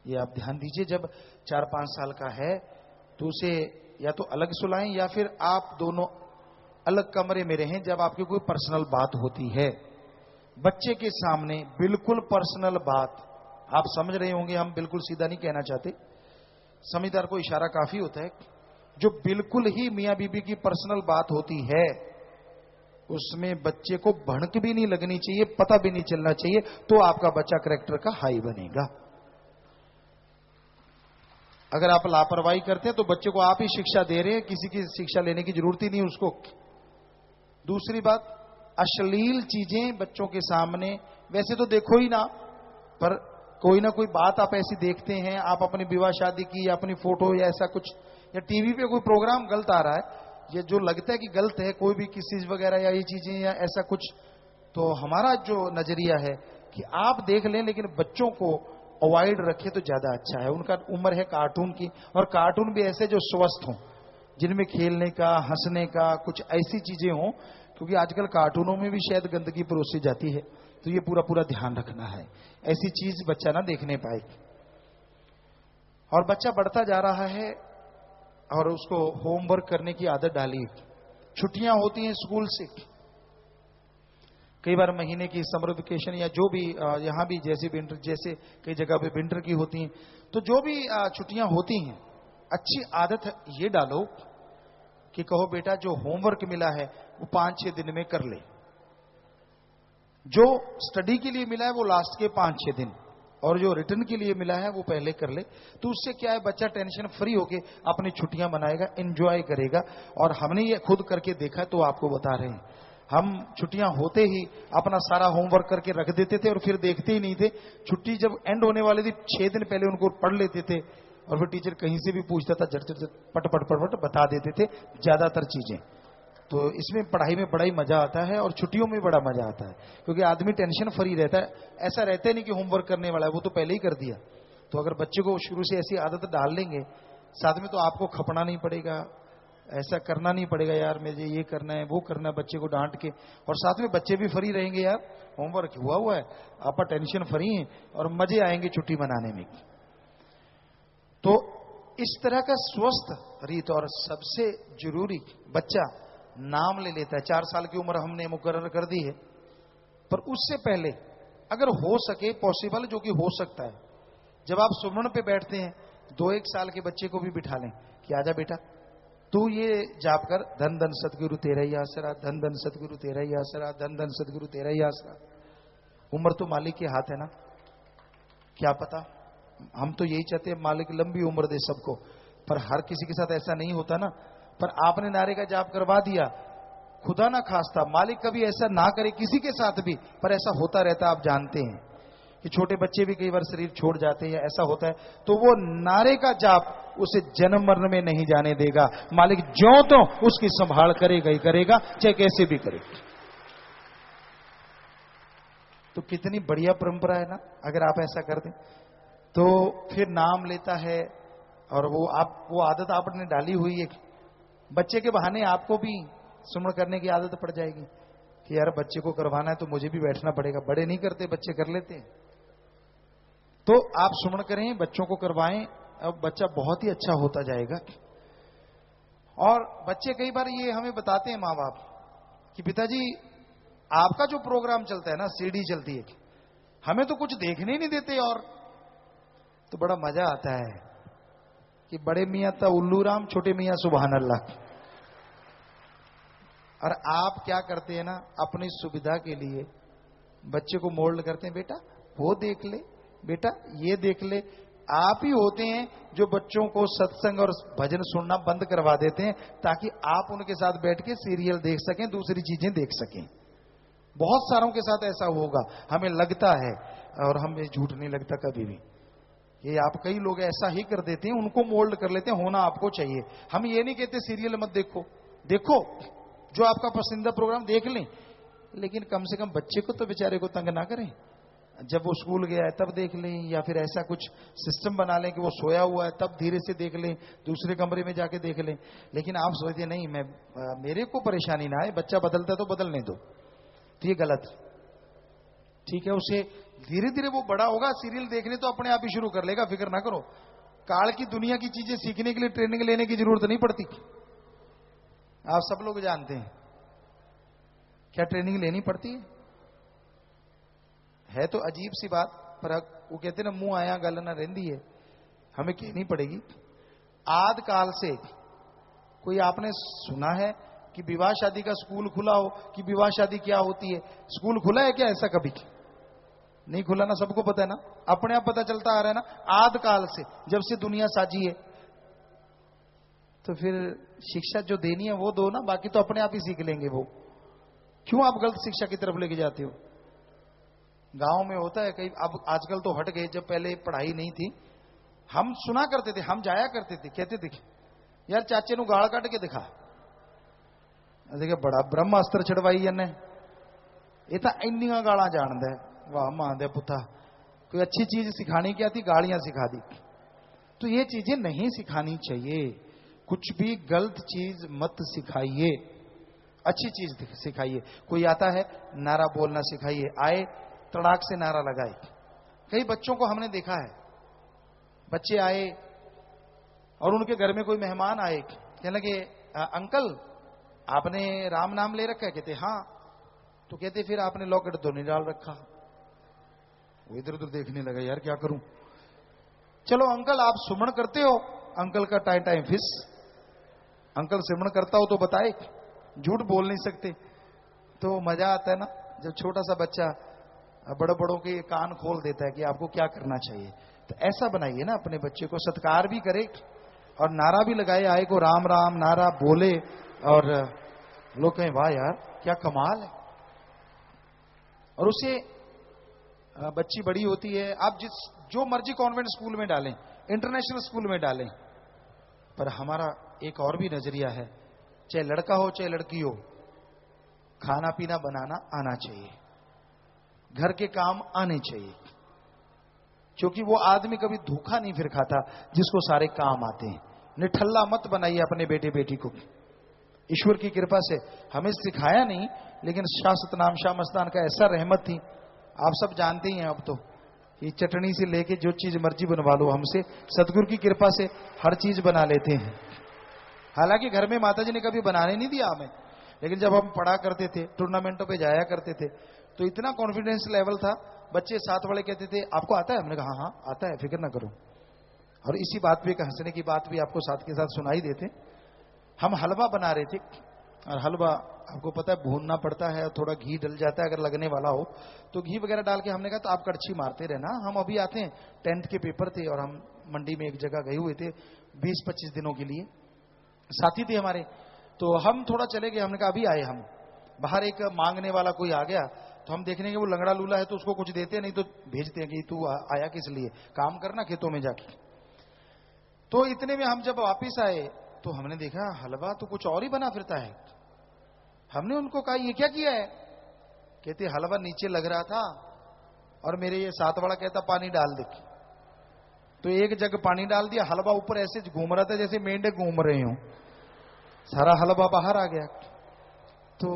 ये आप ध्यान दीजिए, जब 4-5 साल का है तो उसे या तो अलग सुलाएं या फिर आप दोनों अलग कमरे में रहें। जब आपकी कोई पर्सनल बात होती है बच्चे के सामने, बिल्कुल पर्सनल बात, आप समझ रहे होंगे, हम बिल्कुल सीधा नहीं कहना चाहते, समझदार को इशारा काफी होता है। जो बिल्कुल ही मियां बीबी की पर्सनल बात होती है उसमें बच्चे को भड़क भी नहीं लगनी चाहिए, पता भी नहीं चलना चाहिए, तो आपका बच्चा कैरेक्टर का हाई बनेगा। अगर आप लापरवाही करते हैं तो बच्चे को आप ही शिक्षा दे रहे हैं, किसी की शिक्षा लेने की जरूरत ही नहीं उसको। दूसरी बात, अश्लील चीजें बच्चों के सामने वैसे तो देखो ही ना, पर कोई ना कोई बात आप ऐसी देखते हैं, आप अपनी विवाह शादी की या अपनी फोटो या ऐसा कुछ, या टीवी पे कोई प्रोग्राम गलत आ रहा है, ये जो लगता है कि गलत है, कोई भी किसी वगैरह या ये चीजें या ऐसा कुछ, तो हमारा जो नजरिया है कि आप देख लें लेकिन बच्चों को अवॉइड रखें तो ज्यादा अच्छा है। उनका उम्र है कार्टून की, और कार्टून भी ऐसे जो स्वस्थ हों, जिनमें खेलने का, हंसने का, कुछ ऐसी चीजें हों, क्योंकि आजकल कार्टूनों में भी शायद गंदगी परोसी जाती है, तो ये पूरा पूरा ध्यान रखना है, ऐसी चीज बच्चा ना देखने पाए। और बच्चा बढ़ता जा रहा है और उसको होमवर्क करने की आदत डाली। छुट्टियां होती हैं स्कूल से, कई बार महीने की समर वेकेशन या जो भी, यहां भी जैसे विंटर, जैसे कई जगह पे विंटर की होती हैं, तो जो भी छुट्टियां होती हैं, अच्छी आदत ये डालो कि कहो बेटा जो होमवर्क मिला है वो 5-6 दिन में कर ले, जो स्टडी के लिए मिला है वो लास्ट के 5-6 दिन, और जो रिटर्न के लिए मिला है वो पहले कर ले। तो उससे क्या है, बच्चा टेंशन फ्री होके अपनी छुट्टियां मनाएगा, एंजॉय करेगा। और हमने ये खुद करके देखा, तो आपको बता रहे हैं, हम छुट्टियां होते ही अपना सारा होमवर्क करके रख देते थे और फिर देखते ही नहीं थे। छुट्टी जब एंड होने वाली थी 6 दिन पहले उनको पढ़ लेते थे, और फिर टीचर कहीं से भी पूछता था झट झट पट पट पट पट बता देते थे ज्यादातर चीजें। तो इसमें पढ़ाई में बड़ा ही मजा आता है और छुट्टियों में बड़ा मजा आता है, क्योंकि आदमी टेंशन फ्री रहता है। ऐसा रहता ही नहीं कि होमवर्क करने वाला है, वो तो पहले ही कर दिया। तो अगर बच्चे को शुरू से ऐसी आदत डाल लेंगे, साथ में तो आपको खपना नहीं पड़ेगा, ऐसा करना नहीं पड़ेगा यार मुझे ये करना है वो करना है, बच्चे को डांट के, और साथ में बच्चे भी फ्री रहेंगे, यार होमवर्क हुआ है, आप टेंशन फ्री हैं, और मजे आएंगे छुट्टी मनाने में। तो इस तरह का स्वस्थ रीत, और सबसे जरूरी, बच्चा नाम ले लेता है, 4 साल की उम्र हमने मुकर्रर कर दी है, पर उससे पहले अगर हो सके, पॉसिबल जो कि हो सकता है, जब आप सुमरण पे बैठते हैं 2-1 साल के बच्चे को भी बिठा लें कि आजा बेटा तू ये जाप कर, धन धन सतगुरु तेरा ही आसरा, धन धन सतगुरु तेरा ही आसरा, धन धन सतगुरु तेरा ही आसरा। उम्र तो मालिक के हाथ है ना, क्या पता, हम तो यही चाहते हैं मालिक लंबी उम्र दे सबको, पर हर किसी के साथ ऐसा नहीं होता ना। पर आपने नारे का जाप करवा दिया, खुदा ना खास्ता मालिक कभी ऐसा ना करे किसी के साथ भी, पर ऐसा होता रहता है। आप जानते हैं कि छोटे बच्चे भी कई बार शरीर छोड़ जाते हैं, ऐसा होता है, तो वो नारे का जाप उसे जन्म मरण में नहीं जाने देगा। मालिक ज्यों तो उसकी संभाल करेगा ही करेगा, चाहे कैसे भी करे। तो कितनी बढ़िया परंपरा है ना, अगर आप ऐसा कर दें तो। फिर नाम लेता है और वो आदत आपने डाली हुई है, बच्चे के बहाने आपको भी सुमन करने की आदत पड़ जाएगी कि यार बच्चे को करवाना है तो मुझे भी बैठना पड़ेगा। बड़े नहीं करते, बच्चे कर लेते हैं। तो आप सुमन करें, बच्चों को करवाएं, अब बच्चा बहुत ही अच्छा होता जाएगा। और बच्चे कई बार ये हमें बताते हैं माँ बाप कि पिताजी आपका जो प्रोग्राम चलता है ना, सीडी चलती है, हमें तो कुछ देखने ही नहीं देते। और तो बड़ा मजा आता है कि बड़े मियां तो उल्लू राम, छोटे मियां सुभान अल्लाह। और आप क्या करते हैं ना, अपनी सुविधा के लिए बच्चे को मोल्ड करते हैं, बेटा वो देख ले, बेटा ये देख ले। आप ही होते हैं जो बच्चों को सत्संग और भजन सुनना बंद करवा देते हैं ताकि आप उनके साथ बैठ के सीरियल देख सकें, दूसरी चीजें देख सकें। बहुत सारों के साथ ऐसा होगा, हमें लगता है, और हमें झूठ नहीं लगता कभी भी। ये आप कई लोग ऐसा ही कर देते हैं, उनको मोल्ड कर लेते हैं, होना आपको चाहिए। हम ये नहीं कहते सीरियल मत देखो, देखो जो आपका पसंदीदा प्रोग्राम देख लें, लेकिन कम से कम बच्चे को तो बेचारे को तंग ना करें। जब वो स्कूल गया है तब देख लें, या फिर ऐसा कुछ सिस्टम बना लें कि वो सोया हुआ है तब धीरे से देख लें, दूसरे कमरे में जाके देख लें। लेकिन आप सोचते नहीं, मेरे को परेशानी ना आए, बच्चा बदलता तो बदलने दो, तो ये गलत। ठीक है, उसे धीरे धीरे वो बड़ा होगा, सीरियल देखने तो अपने आप ही शुरू कर लेगा, फिक्र ना करो। काल की दुनिया की चीजें सीखने के लिए ट्रेनिंग लेने की जरूरत नहीं पड़ती। आप सब लोग जानते हैं, क्या ट्रेनिंग लेनी पड़ती है तो अजीब सी बात, पर वो कहते ना मुंह आया गल ना रहती है, हमें कहनी पड़ेगी। आद काल से कोई आपने सुना है कि विवाह शादी का स्कूल खुला हो, कि विवाह शादी क्या होती है? स्कूल खुला है क्या ऐसा? कभी नहीं खुला ना, सबको पता है ना, अपने आप पता चलता आ रहा है ना, आद काल से, जब से दुनिया साजी है। तो फिर शिक्षा जो देनी है वो दो ना, बाकी तो अपने आप ही सीख लेंगे वो। क्यों आप गलत शिक्षा की तरफ लेके जाते हो? गांव में होता है कई, अब आजकल तो हट गए, जब पहले पढ़ाई नहीं थी हम सुना करते थे, हम जाया करते थे, कहते थे यार चाचे नु गाल कट के दिखा, देखिए बड़ा ब्रह्मास्त्र चढ़वाई ने, ये तो इन्निया गाला जानद है, वाह मां दे पुता, कोई अच्छी चीज सिखानी क्या थी, गालियां सिखा दी। तो ये चीजें नहीं सिखानी चाहिए, कुछ भी गलत चीज मत सिखाइए, अच्छी चीज सिखाइए। कोई आता है नारा बोलना सिखाइए, आए तड़ाक से नारा लगाए। कई बच्चों को हमने देखा है, बच्चे आए और उनके घर में कोई मेहमान आए, कहने लगे अंकल आपने राम नाम ले रखा है? कहते हाँ। तो कहते फिर आपने लॉकेट तो नहीं डाल रखा। वो इधर उधर देखने लगा, यार क्या करूं? चलो अंकल आप सुमन करते हो? अंकल का टाइम टाइम फिस, अंकल सुमन करता हो तो बताए, झूठ बोल नहीं सकते। तो मजा आता है ना जब छोटा सा बच्चा बड़ों बड़ों के कान खोल देता है कि आपको क्या करना चाहिए। तो ऐसा बनाइए ना, अपने बच्चे को सत्कार भी करे और नारा भी लगाए, आए को राम राम नारा बोले और लोग कहें वाह यार क्या कमाल है। और उसे बच्ची बड़ी होती है, आप जो मर्जी कॉन्वेंट स्कूल में डालें, इंटरनेशनल स्कूल में डालें, पर हमारा एक और भी नजरिया है, चाहे लड़का हो चाहे लड़की हो, खाना पीना बनाना आना चाहिए, घर के काम आने चाहिए, क्योंकि वो आदमी कभी धोखा नहीं फिर खाता जिसको सारे काम आते हैं। निठल्ला मत बनाइए अपने बेटे बेटी को। ईश्वर की कृपा से हमें सिखाया नहीं, लेकिन शाह सतनाम शाह मस्तान का ऐसा रहमत थी, आप सब जानते ही हैं अब तो, कि चटनी से लेके जो चीज मर्जी बनवा लो हमसे, सतगुरु की कृपा से हर चीज बना लेते हैं। हालांकि घर में माताजी ने कभी बनाने नहीं दिया हमें, लेकिन जब हम पढ़ा करते थे, टूर्नामेंटों पे जाया करते थे, तो इतना कॉन्फिडेंस लेवल था, बच्चे साथ वाले कहते थे आपको आता है? हमने कहा हाँ आता है, फिक्र ना करो। और इसी बात पे एक हंसने की बात भी आपको साथ के साथ सुनाई देते। हम हलवा बना रहे थे, और हलवा आपको पता है भूनना पड़ता है, थोड़ा घी डल जाता है अगर लगने वाला हो, तो घी वगैरह डाल के हमने कहा तो आप कड़छी मारते रहना, हम अभी आते हैं। 10th के पेपर थे और हम मंडी में एक जगह गए हुए थे 20-25 दिनों के लिए, साथी थे हमारे, तो हम थोड़ा चले गए। हमने कहा अभी आए हम, बाहर एक मांगने वाला कोई आ गया, तो हम देखने के वो लंगड़ा लूला है तो उसको कुछ देते, नहीं तो भेजते हैं कि तू आया किस लिए, काम करना खेतों में जाके। तो इतने में हम जब वापिस आए तो हमने देखा हलवा तो कुछ और ही बना फिरता है। हमने उनको कहा ये क्या किया है? कहते हलवा नीचे लग रहा था और मेरे ये साथ वाला कहता पानी डाल दे। तो एक जग पानी डाल दिया, हलवा ऊपर ऐसे घूम रहा था जैसे मेंढे घूम रहे हो, सारा हलवा बाहर आ गया। तो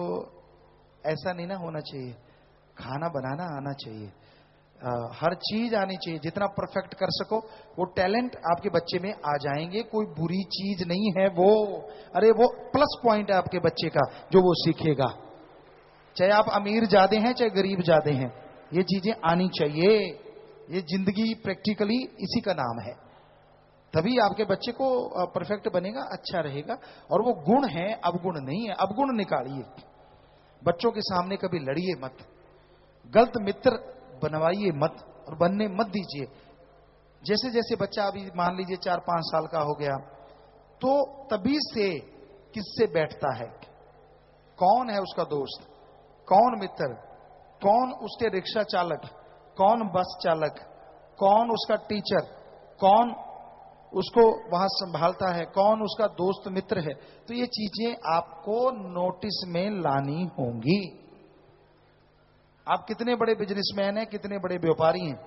ऐसा नहीं ना होना चाहिए, खाना बनाना आना चाहिए, हर चीज आनी चाहिए, जितना परफेक्ट कर सको वो टैलेंट आपके बच्चे में आ जाएंगे। कोई बुरी चीज नहीं है वो, अरे वो प्लस पॉइंट है आपके बच्चे का जो वो सीखेगा, चाहे आप अमीर ज्यादा हैं चाहे गरीब ज्यादा हैं, ये चीजें आनी चाहिए। ये जिंदगी प्रैक्टिकली इसी का नाम है, तभी आपके बच्चे को परफेक्ट बनेगा, अच्छा रहेगा। और वो गुण है, अवगुण नहीं है, अवगुण निकालिए। बच्चों के सामने कभी लड़िए मत, गलत मित्र बनवाइए मत और बनने मत दीजिए। जैसे जैसे बच्चा अभी मान लीजिए 4-5 साल का हो गया, तो तभी से किससे बैठता है, कौन है उसका दोस्त, कौन मित्र, कौन उसके रिक्शा चालक, कौन बस चालक, कौन उसका टीचर, कौन उसको वहां संभालता है, कौन उसका दोस्त मित्र है। तो ये चीजें आपको नोटिस में लानी होंगी। आप कितने बड़े बिजनेसमैन हैं, कितने बड़े व्यापारी हैं,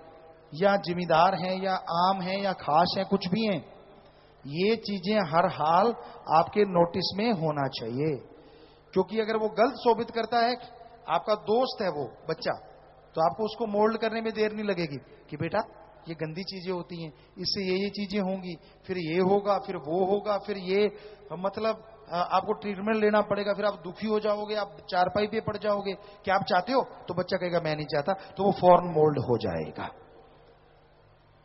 या जिम्मेदार हैं, या आम हैं, या खास हैं, कुछ भी हैं, ये चीजें हर हाल आपके नोटिस में होना चाहिए। क्योंकि अगर वो गलत साबित करता है, आपका दोस्त है वो बच्चा, तो आपको उसको मोल्ड करने में देर नहीं लगेगी कि बेटा ये गंदी चीजें होती हैं, इससे ये चीजें होंगी, फिर ये होगा, फिर वो होगा, फिर ये मतलब आपको ट्रीटमेंट लेना पड़ेगा, फिर आप दुखी हो जाओगे, आप चारपाई पे पड़ जाओगे। क्या आप चाहते हो? तो बच्चा कहेगा मैं नहीं चाहता, तो वो फौरन मोल्ड हो जाएगा।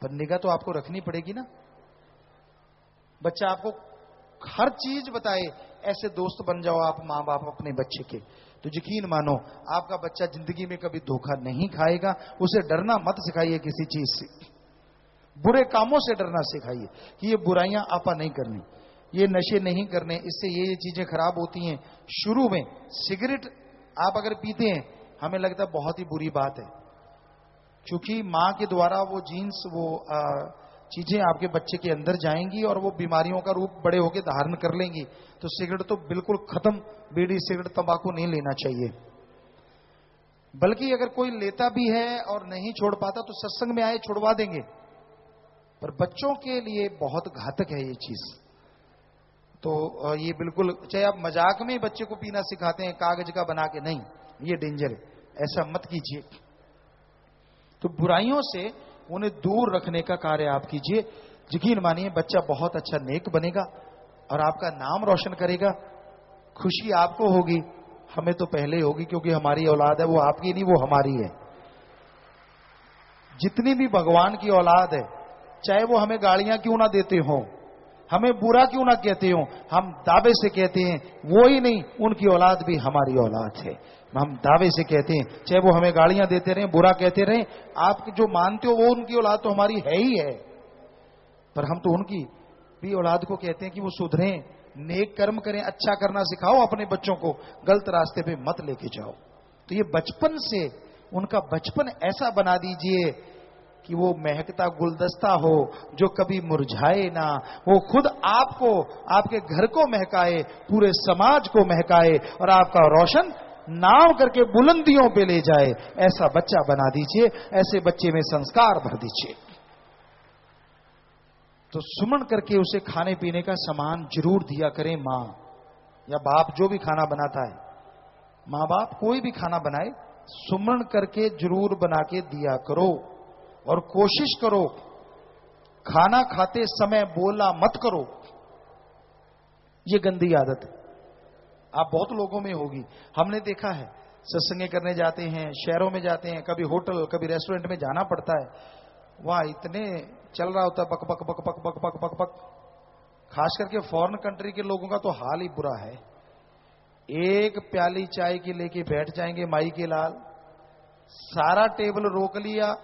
पर निगाह तो आपको रखनी पड़ेगी ना। बच्चा आपको हर चीज बताए, ऐसे दोस्त बन जाओ आप माँ बाप अपने बच्चे के, तो यकीन मानो आपका बच्चा जिंदगी में कभी धोखा नहीं खाएगा। उसे डरना मत सिखाइए किसी चीज से, बुरे कामों से डरना सिखाइए कि ये बुराइयां आपा नहीं करनी, ये नशे नहीं करने, इससे ये चीजें खराब होती हैं। शुरू में सिगरेट आप अगर पीते हैं, हमें लगता है बहुत ही बुरी बात है, क्योंकि मां के द्वारा वो जीन्स, वो चीजें आपके बच्चे के अंदर जाएंगी और वो बीमारियों का रूप बड़े होकर धारण कर लेंगी। तो सिगरेट तो बिल्कुल खत्म, बीड़ी सिगरेट तंबाकू नहीं लेना चाहिए। बल्कि अगर कोई लेता भी है और नहीं छोड़ पाता तो सत्संग में आए, छुड़वा देंगे। पर बच्चों के लिए बहुत घातक है ये चीज। तो ये बिल्कुल, चाहे आप मजाक में बच्चे को पीना सिखाते हैं कागज का बना के, नहीं, ये डेंजर है, ऐसा मत कीजिए। तो बुराइयों से उन्हें दूर रखने का कार्य आप कीजिए। यकीन मानिए बच्चा बहुत अच्छा नेक बनेगा और आपका नाम रोशन करेगा। खुशी आपको होगी, हमें तो पहले होगी, क्योंकि हमारी औलाद है, वो आपकी नहीं, वो हमारी है। जितनी भी भगवान की औलाद है, चाहे वो हमें गालियां क्यों ना देते हो, हमें बुरा क्यों ना कहते हो, हम दावे से कहते हैं वो ही नहीं, उनकी औलाद भी हमारी औलाद है। हम दावे से कहते हैं, चाहे वो हमें गालियां देते रहे, बुरा कहते रहे, आप जो मानते हो वो उनकी औलाद तो हमारी है ही है। पर हम तो उनकी भी औलाद को कहते हैं कि वो सुधरें, नेक कर्म करें, अच्छा करना सिखाओ अपने बच्चों को, गलत रास्ते पे मत लेके जाओ। तो ये बचपन से उनका बचपन ऐसा बना दीजिए कि वो महकता गुलदस्ता हो जो कभी मुरझाए ना। वो खुद आपको, आपके घर को महकाए, पूरे समाज को महकाए और आपका रोशन नाम करके बुलंदियों पे ले जाए। ऐसा बच्चा बना दीजिए, ऐसे बच्चे में संस्कार भर दीजिए। तो सुमन करके उसे खाने पीने का सामान जरूर दिया करें। मां या बाप जो भी खाना बनाता है, मां बाप कोई भी खाना बनाए, सुमन करके जरूर बना के दिया करो। और कोशिश करो खाना खाते समय बोला मत करो, ये गंदी आदत है, आप बहुत लोगों में होगी। हमने देखा है, सत्संग करने जाते हैं, शहरों में जाते हैं, कभी होटल कभी रेस्टोरेंट में जाना पड़ता है, वहां इतने चल रहा होता है बक बक बक बक बक बक बक बक। खास करके फॉरेन कंट्री के लोगों का तो हाल ही बुरा है। एक प्याली चाय की लेके बैठ जाएंगे माई के लाल, सारा टेबल रोक लिया,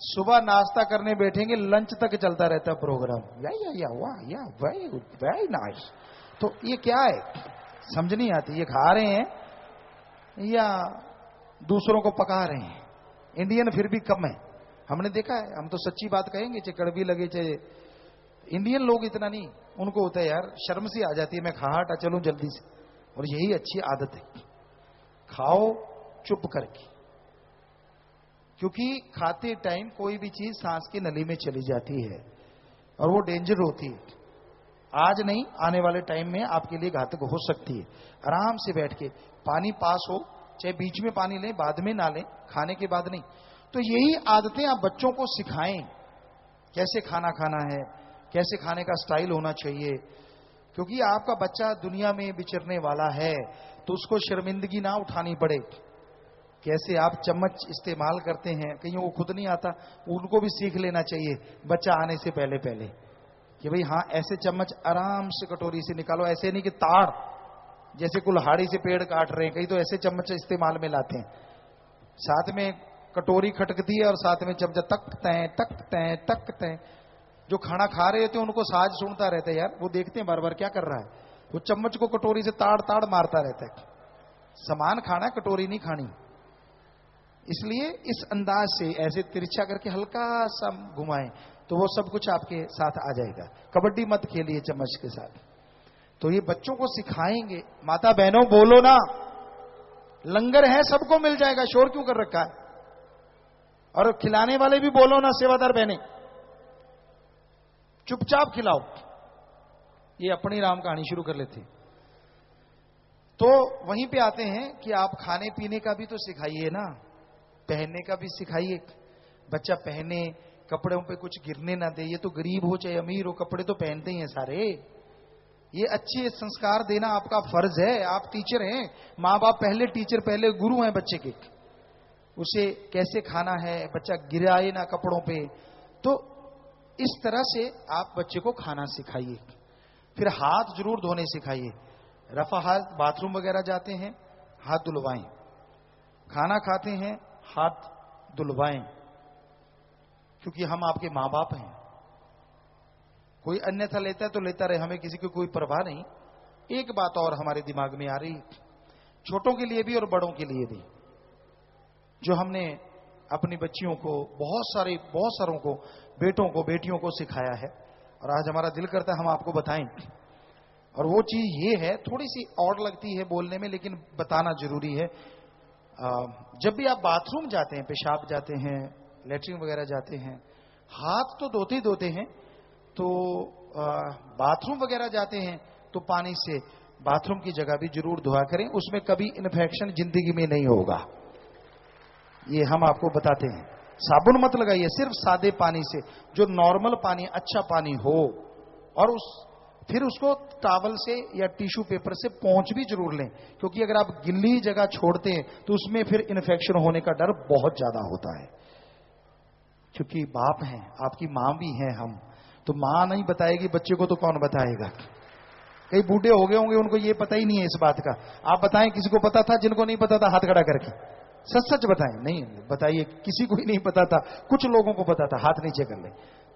सुबह नाश्ता करने बैठेंगे, लंच तक चलता रहता है प्रोग्राम। या वाह या वेरी गुड वेरी नाइस। तो ये क्या है समझ नहीं आती, ये खा रहे हैं या दूसरों को पका रहे हैं। इंडियन फिर भी कम है, हमने देखा है, हम तो सच्ची बात कहेंगे, चाहे कड़वी लगे चाहे। इंडियन लोग इतना नहीं, उनको होता है यार शर्म सी आ जाती है, मैं खा हटा चलूं जल्दी से। और यही अच्छी आदत है, खाओ चुप करके, क्योंकि खाते टाइम कोई भी चीज सांस की नली में चली जाती है और वो डेंजर होती है। आज नहीं, आने वाले टाइम में आपके लिए घातक हो सकती है। आराम से बैठ के पानी पास हो, चाहे बीच में पानी लें, बाद में ना लें, खाने के बाद नहीं। तो यही आदतें आप बच्चों को सिखाएं, कैसे खाना खाना है, कैसे खाने का स्टाइल होना चाहिए। क्योंकि आपका बच्चा दुनिया में विचरने वाला है, तो उसको शर्मिंदगी ना उठानी पड़े। कैसे आप चम्मच इस्तेमाल करते हैं, कहीं वो खुद नहीं आता, उनको भी सीख लेना चाहिए बच्चा आने से पहले पहले कि भाई हाँ, ऐसे चम्मच आराम से कटोरी से निकालो, ऐसे नहीं कि ताड़ जैसे कुल्हाड़ी से पेड़ काट रहे हैं। कहीं तो ऐसे चम्मच इस्तेमाल में लाते हैं, साथ में कटोरी खटकती है और साथ में चमचा तकते हैं। जो खाना खा रहे होते हैं उनको साज सुनता रहता है, यार वो देखते हैं बार बार क्या कर रहा है, वो चम्मच को कटोरी से ताड़ ताड़ मारता रहता है। सामान खाना, कटोरी नहीं खानी। इसलिए इस अंदाज से ऐसे तिरछा करके हल्का सा घुमाएं तो वो सब कुछ आपके साथ आ जाएगा। कबड्डी मत खेलिए चम्मच के साथ। तो ये बच्चों को सिखाएंगे। माता बहनों बोलो ना, लंगर है, सबको मिल जाएगा, शोर क्यों कर रखा है। और खिलाने वाले भी बोलो ना, सेवादार बहने चुपचाप खिलाओ। ये अपनी राम कहानी शुरू कर लेते। तो वहीं पे आते हैं कि आप खाने पीने का भी तो सिखाइए ना, पहनने का भी सिखाइए। बच्चा पहने, कपड़ों पे कुछ गिरने ना दे। ये तो गरीब हो चाहे अमीर हो, कपड़े तो पहनते ही हैं सारे। ये अच्छे संस्कार देना आपका फर्ज है। आप टीचर हैं, माँ बाप पहले टीचर, पहले गुरु हैं बच्चे के। उसे कैसे खाना है, बच्चा गिराए ना कपड़ों पे। तो इस तरह से आप बच्चे को खाना सिखाइए। फिर हाथ जरूर धोने सिखाइए। रफा हाथ, बाथरूम वगैरह जाते हैं हाथ धुलवाएं, खाना खाते हैं हाथ धुलवाएं, क्योंकि हम आपके मां बाप हैं। कोई अन्यथा लेता है तो लेता रहे, हमें किसी की कोई परवाह नहीं। एक बात और हमारे दिमाग में आ रही, छोटों के लिए भी और बड़ों के लिए भी, जो हमने अपनी बच्चियों को, बहुत सारों को, बेटों को, बेटियों को सिखाया है, और आज हमारा दिल करता है हम आपको बताएं। और वो चीज ये है, थोड़ी सी और लगती है बोलने में, लेकिन बताना जरूरी है। जब भी आप बाथरूम जाते हैं, पेशाब जाते हैं, लेटरिन वगैरह जाते हैं, हाथ तो धोते ही धोते हैं। तो बाथरूम वगैरह जाते हैं तो पानी से बाथरूम की जगह भी जरूर धोया करें। उसमें कभी इन्फेक्शन जिंदगी में नहीं होगा, ये हम आपको बताते हैं। साबुन मत लगाइए, सिर्फ सादे पानी से, जो नॉर्मल पानी, अच्छा पानी हो। और फिर उसको टॉवल से या टिश्यू पेपर से पोंछ भी जरूर लें, क्योंकि अगर आप गिल्ली जगह छोड़ते हैं तो उसमें फिर इन्फेक्शन होने का डर बहुत ज्यादा होता है। क्योंकि बाप हैं, आपकी मां भी हैं हम, तो मां नहीं बताएगी बच्चे को तो कौन बताएगा। कई बूढ़े हो गए होंगे, उनको ये पता ही नहीं है इस बात का। आप बताएं, किसी को पता था? जिनको नहीं पता था हाथ खड़ा करके सच सच बताएं। नहीं बताइए, किसी को ही नहीं पता था, कुछ लोगों को पता था, हाथ नीचे कर ले।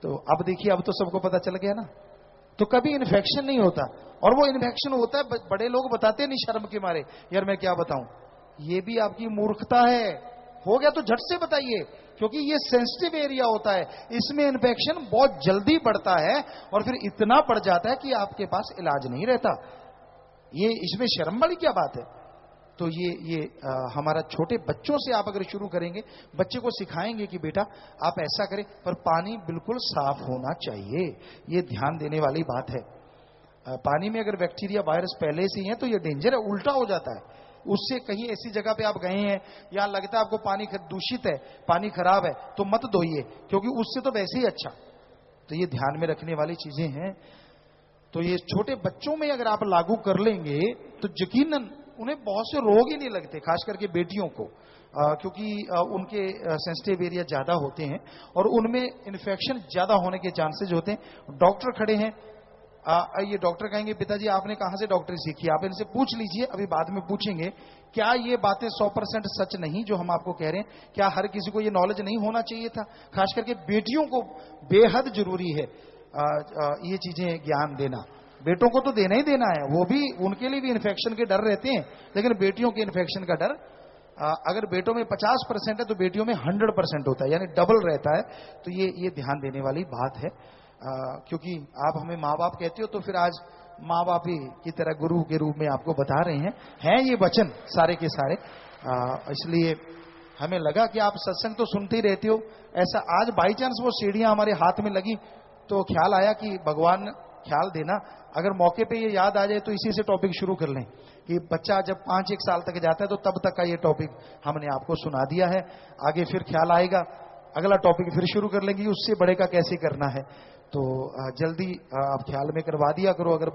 तो अब देखिए, अब तो सबको पता चल गया ना। तो कभी इन्फेक्शन नहीं होता। और वो इन्फेक्शन होता है, बड़े लोग बताते नहीं शर्म के मारे, यार मैं क्या बताऊं। ये भी आपकी मूर्खता है। हो गया तो झट से बताइए, क्योंकि ये सेंसिटिव एरिया होता है, इसमें इन्फेक्शन बहुत जल्दी बढ़ता है और फिर इतना बढ़ जाता है कि आपके पास इलाज नहीं रहता। ये इसमें शर्म वाली क्या बात है। तो ये हमारा छोटे बच्चों से आप अगर शुरू करेंगे, बच्चे को सिखाएंगे कि बेटा आप ऐसा करें, पर पानी बिल्कुल साफ होना चाहिए। ये ध्यान देने वाली बात है। पानी में अगर बैक्टीरिया, वायरस पहले से ही है तो ये डेंजर है, उल्टा हो जाता है। उससे कहीं ऐसी जगह पे आप गए हैं, या लगता है आपको पानी दूषित है, पानी खराब है, तो मत धोइए, क्योंकि उससे तो वैसे ही अच्छा। तो ये ध्यान में रखने वाली चीजें हैं। तो ये छोटे बच्चों में अगर आप लागू कर लेंगे तो यकीनन उन्हें बहुत से रोग ही नहीं लगते, खास करके बेटियों को, क्योंकि उनके सेंसिटिव एरिया ज्यादा होते हैं और उनमें इन्फेक्शन ज्यादा होने के चांसेस होते हैं। डॉक्टर खड़े हैं, ये डॉक्टर कहेंगे पिताजी आपने कहां से डॉक्टरी सीखी, आप इनसे पूछ लीजिए, अभी बाद में पूछेंगे। क्या ये बातें 100% सच नहीं जो हम आपको कह रहे हैं? क्या हर किसी को ये नॉलेज नहीं होना चाहिए था? खास करके बेटियों को बेहद जरूरी है ये चीजें ज्ञान देना। बेटों को तो देना ही देना है, वो भी, उनके लिए भी इन्फेक्शन के डर रहते हैं, लेकिन बेटियों के इन्फेक्शन का डर अगर बेटों में 50% है तो बेटियों में 100% होता है, यानी डबल रहता है। तो ये ध्यान देने वाली बात है। क्योंकि आप हमें माँ बाप कहते हो, तो फिर आज माँ बाप ही की तरह गुरु के रूप में आपको बता रहे हैं ये वचन सारे के सारे। इसलिए हमें लगा कि आप सत्संग तो सुनते ही रहते हो, ऐसा आज बाई चांस वो सीढ़ियां हमारे हाथ में लगी तो ख्याल आया कि भगवान ख्याल देना, अगर मौके पे ये याद आ जाए तो इसी से टॉपिक शुरू कर लें कि बच्चा जब 5-1 साल तक जाता है तो तब तक का ये टॉपिक हमने आपको सुना दिया है। आगे फिर ख्याल आएगा, अगला टॉपिक फिर शुरू कर लेंगे, उससे बड़े का कैसे करना है। तो जल्दी आप ख्याल में करवा दिया करो। अगर